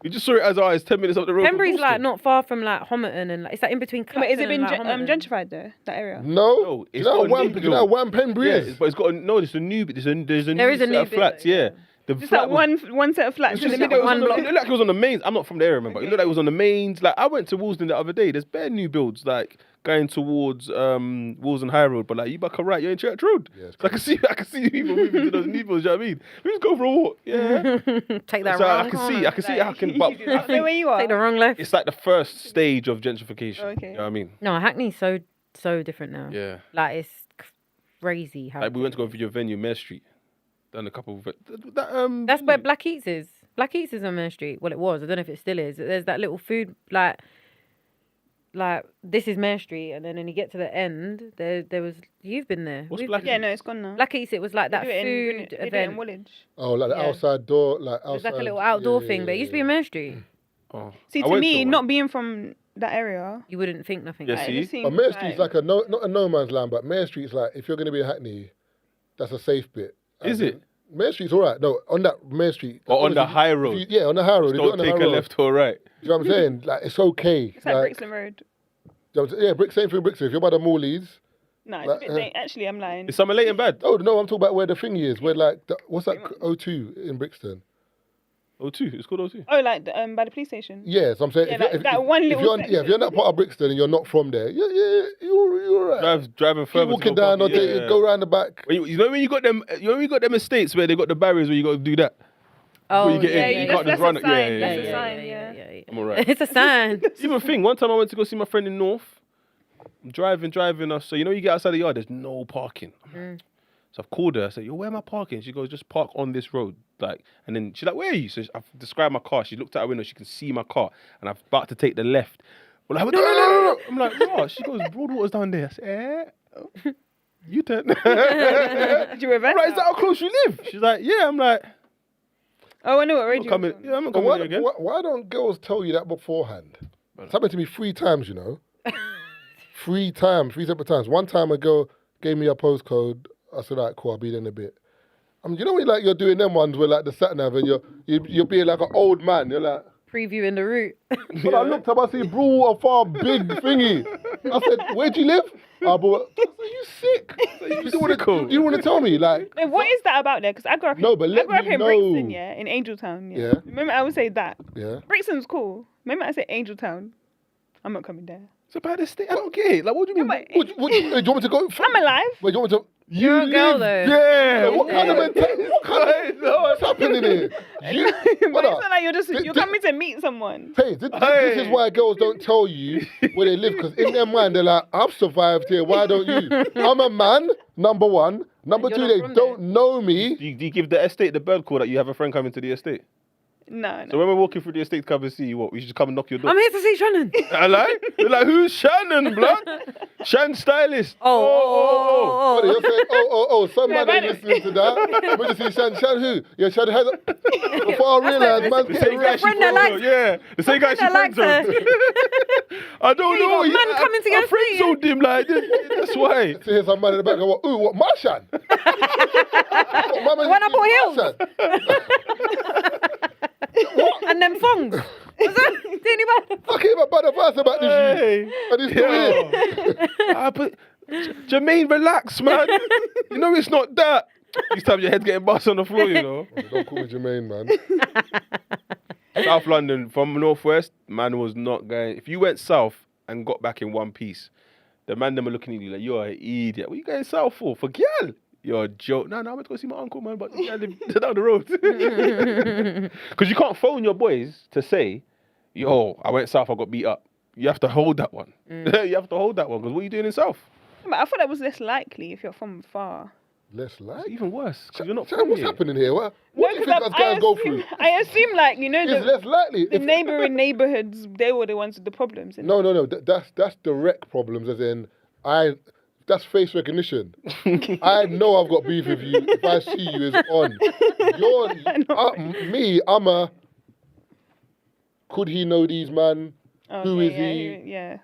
B: We just saw it as it's 10 minutes up the road. from
E: Pembury's like
B: Boston.
E: not far from like Homerton and like, it's like in between.
A: But is it
E: Clapton
A: been
E: and, like, Homerton.
A: gentrified though, that area?
C: No,
B: No,
C: do you
B: it's
C: know
B: got a
C: how
B: new
C: do you know how
B: build.
C: one Pembury
B: Yeah,
C: is?
B: but it's got there's a new
E: There is a
B: set
E: new
B: of flats.
E: bit,
B: Yeah, the
A: Just
B: flat
A: that one set of flats
B: It
A: in the
B: looked like
A: middle.
E: one block.
B: it looked like it was on the mains. I'm not from the area, remember? It looked like it was on the mains. Like I went to Woolsden the other day. There's bare new builds like going towards Woolsden High Road, but like you back right, you're in Church Road.
C: Yeah, it's
B: So I can see people moving to those new builds. You know what I mean? We just go for a walk. Yeah.
E: Take that
B: So
E: wrong
B: I can
E: corner.
B: see how can. But
A: I know where you are.
E: Take the wrong left.
B: it's like the first stage of gentrification.
A: Okay.
B: You know what I mean?
E: No, Hackney's so different now.
B: Yeah.
E: Like it's crazy how.
B: Like we went to go view a venue, Mare Street. Done a couple of
E: That's where Black Eats is. Black Eats is on Mare Street. Well, it was. I don't know if it still is. There's that little food like this is Mare Street, and then when you get to the end, there was. You've been there.
B: What's
E: We've
B: Black
E: been-
A: Yeah, no, it's gone now.
E: Black Eats. It was like that
A: They do it in
E: food
A: they do it in
E: event.
A: Woolwich.
C: Oh, like the
E: Yeah.
C: outside door, like outside.
E: It's like a little outdoor
C: yeah,
E: thing, but it used to be in Mare Street.
B: Oh.
A: See,
B: I
A: to
B: went
A: me,
B: one.
A: not being from that area,
E: You wouldn't think nothing.
B: Yeah,
E: like,
B: see?
A: it just seems
C: But Mare Street's like not a no man's land, but Mare Street's like if you're gonna be in Hackney, that's a safe bit.
B: Is it?
C: Mare Street's alright. No, on that Mare Street.
B: Or on the
C: obviously,
B: high
C: if
B: road.
C: yeah, on the high road. If you're
B: Don't
C: on the
B: take
C: high
B: a
C: road,
B: left or right.
C: Do you know what I'm saying? Like it's okay.
A: it's like Brixton Road.
C: Yeah, same thing, Brixton. If you're by the Morleys.
A: No, it's
C: Like,
A: a bit actually, I'm lying.
B: Is Summer Leighton bad?
C: Oh no, I'm talking about where the thingy is. Where like what's that O2 in Brixton?
B: O2. It's called O2.
A: Oh, like by the police station.
C: Yeah, so I'm saying
A: Yeah, that one
C: if
A: little
C: you're if you're in that part of Brixton and you're not from there, you're alright.
B: Driving
C: Keep
B: further. to
C: walking
B: go
C: down or
B: park, yeah.
C: go around the back.
B: You know when you got them. You know when you got them estates where they got the barriers where you got to do that.
E: Oh,
B: you get
A: Yeah,
B: in,
A: you
B: can't just
A: that's
B: run
A: a
B: it.
A: sign.
B: Yeah,
A: That's
B: yeah,
A: a
B: yeah.
A: sign. Yeah.
B: I'm alright.
E: It's a sign.
B: Even thing. One time I went to go see my friend in North. I'm driving us. So you know you get outside the yard. There's no parking. So I've called her. I said, "Yo, where am I parking?" She goes, "Just park on this road." Like, and then she's like, "Where are you?" So I've described my car. She looked out her window. She can see my car, and I'm about to take the left. We're like, no. I'm like, "No." She goes, "Broadwater's down there." I said, "Eh." You turn.
A: Did you reverse?
B: I'm like, "Is that how close you live?" She's like, "Yeah." I'm like,
A: Oh, I know what
B: "I'm
A: radio.
B: not coming. Yeah, I'm not
C: But
B: coming here again."
C: why don't girls tell you that beforehand? It's happened to me 3 times, you know. 3 separate times. One time a girl gave me a postcode. I said, "Alright, cool, I'll be there in a bit." You know when like you're doing them ones where like the sat nav and you're being like an old man. You're like,
E: Previewing the route.
C: but I looked up, I see Broadwater Farm, big thingy. I said, "Where do you live?" I said, "You sick? You don't want to tell me like."
A: Wait, what is that about there? Because I grew up.
C: No, but
A: I
C: let
A: grew up
C: me
A: in
C: know.
A: Brixton, yeah, in Angeltown. Yeah.
C: Yeah.
A: Remember, I would say that.
C: Yeah.
A: Brixton's cool. Remember, I said Angeltown. I'm not coming there.
B: It's about this thing. I don't get it. Like, what do you mean?
A: But
C: Do you want me to go?
A: I'm alive.
C: Wait, do you want me to?
E: You're a girl though.
B: Yeah.
C: What kind of mentality? What's happening here?
A: But it's not like you're coming to meet someone.
C: Hey, this is why girls don't tell you where they live, because in their mind they're like, "I've survived here. Why don't you?" I'm a man. Number one. Number
E: You're
C: two,
E: not
C: they
E: from
C: don't know me.
B: Do you give the estate the bird call that you have a friend coming to the estate?
A: No.
B: So when we're walking through the estate to come and see you, what? We should come and knock your door.
E: I'm here to see Shannon.
B: I like. They're like, "Who's Shannon, blood? Shan stylist."
C: But you're saying, some
A: Yeah,
C: man ain't listening to that. I'm going to see Shan who? Yeah, Shan has. Before I realise, man's
B: The
C: getting
B: same guy
C: rich.
B: she
E: friend that
B: friend
E: likes-
B: yeah. The same guy she
E: that likes
B: friend zoned. I don't
E: You
B: know.
E: got man coming to
B: I
E: go
B: friend
E: see you.
B: zoned him like that's why.
C: To hear some man in the back go, "Ooh, what, my Shan?"
E: When I And them thongs. Was that? Didn't even.
C: I came up bad advice about this
B: Hey.
C: and he's still here.
B: But Jermaine, relax, man. You know it's not that. This time your head's getting bust on the floor, you know.
C: Don't call me Jermaine, man.
B: South London from Northwest, man was not going. If you went south and got back in one piece, the man them are looking at you like you're an idiot. What are you going south for? For girl? you're a joke. No, I'm going to go see my uncle, man, but I live down the road. Because you can't phone your boys to say, yo, I went south, I got beat up. You have to hold that one. You have to hold that one, because what are you doing in south?
A: But I thought that was less likely if you're from far.
C: Less
B: It's
C: like.
B: even worse, because you're not
C: Shan,
B: from
C: what's
B: here.
C: happening here? What do you
A: 'cause
C: think us guys go through?
A: I assume, like, you know,
C: It's less likely.
A: the neighbouring neighbourhoods, they were the ones with the problems. innit?
C: No. That's direct problems, as in that's face recognition. I know I've got beef with you. If I see you, it's on. I'm a. Could he know these man? Who is he?
A: Yeah.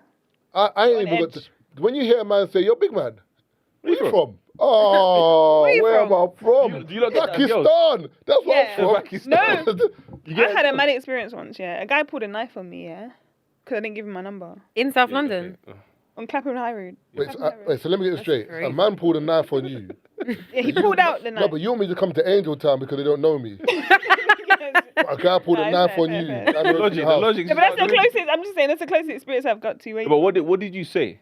C: I ain't
A: On
C: even got to.
A: edge.
C: When you hear a man say, "Yo, big man," where you
B: from?
C: from? Oh,
A: Where you
C: where
A: from?
C: am I from?
B: Do you lot get that, girls?
C: Pakistan. That's where
A: Yeah.
C: I'm from.
B: Pakistan.
A: No. I had a mad experience once, yeah. A guy pulled a knife on me, yeah. Because I didn't give him my number.
E: In South London.
A: On Clapham High Road.
C: Wait, so let me get this straight.
E: crazy.
C: A man pulled a knife on you.
A: Yeah, he pulled out the knife.
C: No, but you want me to come to Angel Town because they don't know me. A guy pulled a knife on you.
A: Fair.
C: Down the road to
B: The
C: your house.
B: logic.
A: Yeah, but that's the closest, I'm just saying, that's the closest experience I've got to waiting.
B: But what did you say?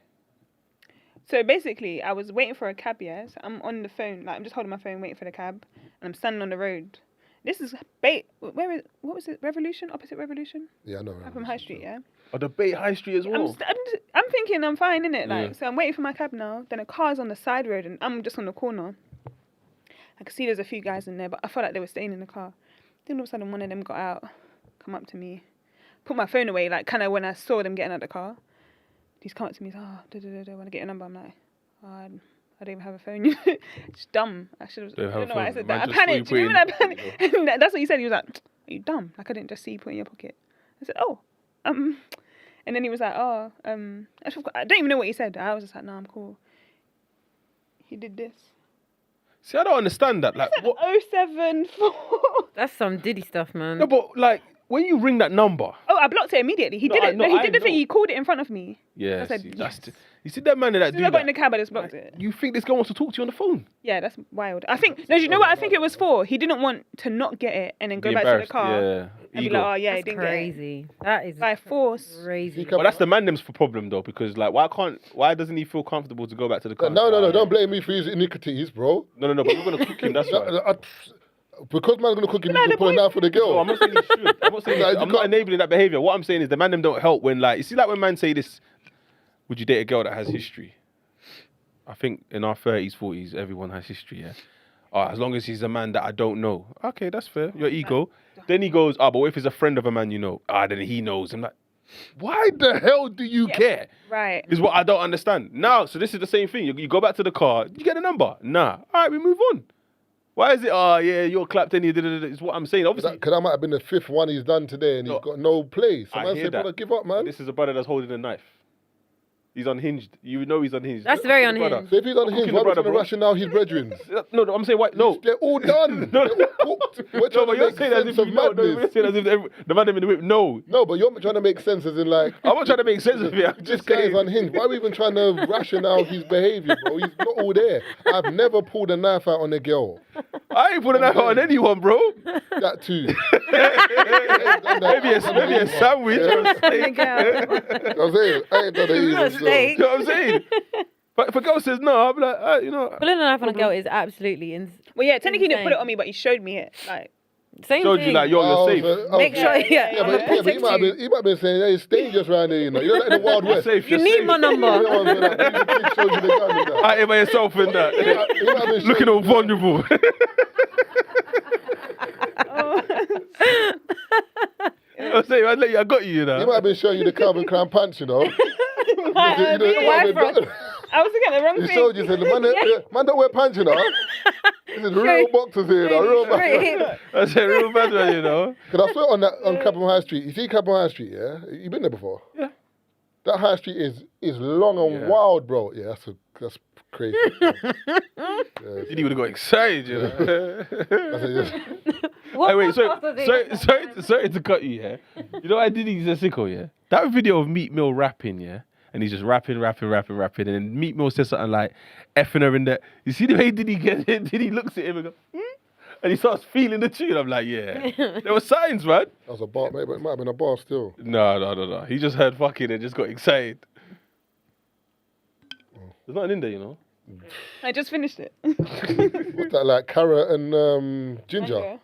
A: So basically, I was waiting for a cab, yeah. So I'm on the phone, like I'm just holding my phone, waiting for the cab, and I'm standing on the road. This is what was it? Revolution, opposite Revolution,
C: Yeah, I know.
A: Clapham High Street, yeah.
B: Oh, the Bait High Street as well.
A: I'm thinking I'm fine, innit? Like,
B: Yeah.
A: so I'm waiting for my cab now. Then a car's on the side road, and I'm just on the corner. I could see there's a few guys in there, but I felt like they were staying in the car. Then all of a sudden, one of them got out, come up to me, put my phone away, like kind of when I saw them getting out of the car. He's come up to me, want to get your number? I'm like, oh, I don't even have a phone. It's dumb. I don't know why I said that. I panicked. You know when I panicked? And that's what he said. He was like, are you dumb? Like, I didn't just see you put in your pocket. I said, oh, and then he was like, oh, I don't even know what he said. I was just like, no, I'm cool. He did this.
B: See, I don't understand that. Like, what?
A: 074.
E: That's some Diddy stuff, man.
B: No, but like, when you ring that number.
A: Oh, I blocked it immediately. He
B: No,
A: did
B: I
A: it.
B: know,
A: No, he
B: I
A: did the thing.
B: know.
A: He called it in front of me.
B: Yeah,
A: I said,
B: see,
A: yes.
B: you see that man that
A: As soon
B: do
A: as I got in
B: that.
A: the cab, I just blocked it.
B: You think this guy wants to talk to you on the phone?
A: Yeah, that's wild. I think, no, you know what I think it was for? He didn't want to not get it and then go
B: Be
A: back to the
B: embarrassed,
A: car
B: Yeah.
A: and be
B: Ego.
A: like, oh, yeah, he
E: That's
A: didn't get it.
E: crazy. That is
A: By force.
E: crazy.
B: But that's the man them's problem though, because like, why doesn't he feel comfortable to go back to the car?
C: No, don't blame me for his iniquities, bro.
B: No, but you're gonna cook him. That's why.
C: Because man's gonna cook him, he's gonna put a knife for the girl.
B: No, I'm not saying he should. I'm not saying
C: No,
B: he
C: you
B: should. I'm not
C: can't-
B: enabling that behavior. What I'm saying is the man them don't help when like you see like when man say this, would you date a girl that has history? I think in our 30s, 40s, everyone has history, yeah. As long as he's a man that I don't know. Okay, that's fair. Your ego. Then he goes, but what if he's a friend of a man you know? Then he knows. I'm like, why the hell do you care?
A: Right.
B: Is what I don't understand. Now, so this is the same thing. You go back to the car. You get a number? Nah. All right, we move on. Why is it? Yeah, you're clapped in. It's what I'm saying. Obviously,
C: Because that might have been the fifth one he's done today, and he's got no play. So
B: I
C: man
B: hear
C: said,
B: that.
C: brother, give up, man.
B: This is a brother that's holding a knife. He's unhinged. You know he's unhinged.
E: That's very
B: Brother.
E: unhinged.
C: So if he's on
B: cooking
C: him,
B: the
C: why
B: brother,
C: was he
B: bro.
C: rushing out his brethren?
B: No, I'm saying why? No.
C: They're all done.
B: No.
C: They're all cooked. We're
B: No,
C: trying
B: but
C: to
B: you're
C: make
B: saying as
C: sense
B: if
C: of
B: you know. No, you're
C: madness.
B: saying as if the man them in the whip. No.
C: No, but you're trying to make sense as in like,
B: I'm not trying to make sense of it. I'm
C: this
B: just
C: guy is
B: saying.
C: unhinged. Why are we even trying to ration out his behaviour, bro? He's not all there. I've never pulled a knife out on a girl.
B: I ain't putting that on anyone, bro.
C: That too.
B: Maybe a sandwich or a steak.
C: I'm saying, I ain't done it either. So.
E: Steak.
B: You know what I'm saying? But if a girl says no, I'll be like, you know.
E: Pulling a knife on a girl is absolutely
A: Well, yeah, technically he didn't put it
E: Insane.
A: on me, but he showed me it. Like,
E: same
B: Showed
E: thing.
B: you like, yo,
C: Oh,
B: you're safe.
C: so-
E: Make sure,
C: okay.
E: yeah.
C: Yeah,
E: I'm
C: but,
E: gonna
C: he might
E: protect
C: have
E: you.
C: been, he might have been saying, hey, it's dangerous around here, you know. You're like in the Wild
B: You're
C: West.
B: safe.
E: You
B: You're
E: need
B: safe.
E: my number.
C: You know what I'm saying? Like, the kid shows you the gun and that.
B: I ain't by yourself in that.
C: He might have been
B: Looking
C: showing-
B: all vulnerable. I'm saying, I got you, you know.
C: He might have been showing you the Calvin Klein pants, you know.
A: Might have been. I was looking at the wrong
C: He
A: thing.
C: showed you, said, man don't wear pants, you know. This is real boxers here, you know. Real boxers.
B: I said, real bad man, you know.
C: Because I saw it on Clapham High Street. You see Clapham High Street, yeah? You been there before?
B: Yeah.
C: That high street is long and wild, bro. Yeah, that's crazy.
B: Diddy would have got excited, you know.
E: What
B: Wait,
E: was after this?
B: sorry to cut you, yeah. You know what I did? He's a sicko, yeah. That video of Meat Mill rapping, yeah, and he's just rapping, and then Meat Mill says something like effing her in the. You see the way Diddy get it? Diddy looks at him and goes, and he starts feeling the tune. I'm like, yeah. There were signs, man.
C: That was a bar, mate, but it might have been a bar still.
B: No. He just heard fucking and just got excited. There's nothing in there, you know.
A: I just finished it.
C: What's that like? Carrot and ginger.
A: Mango.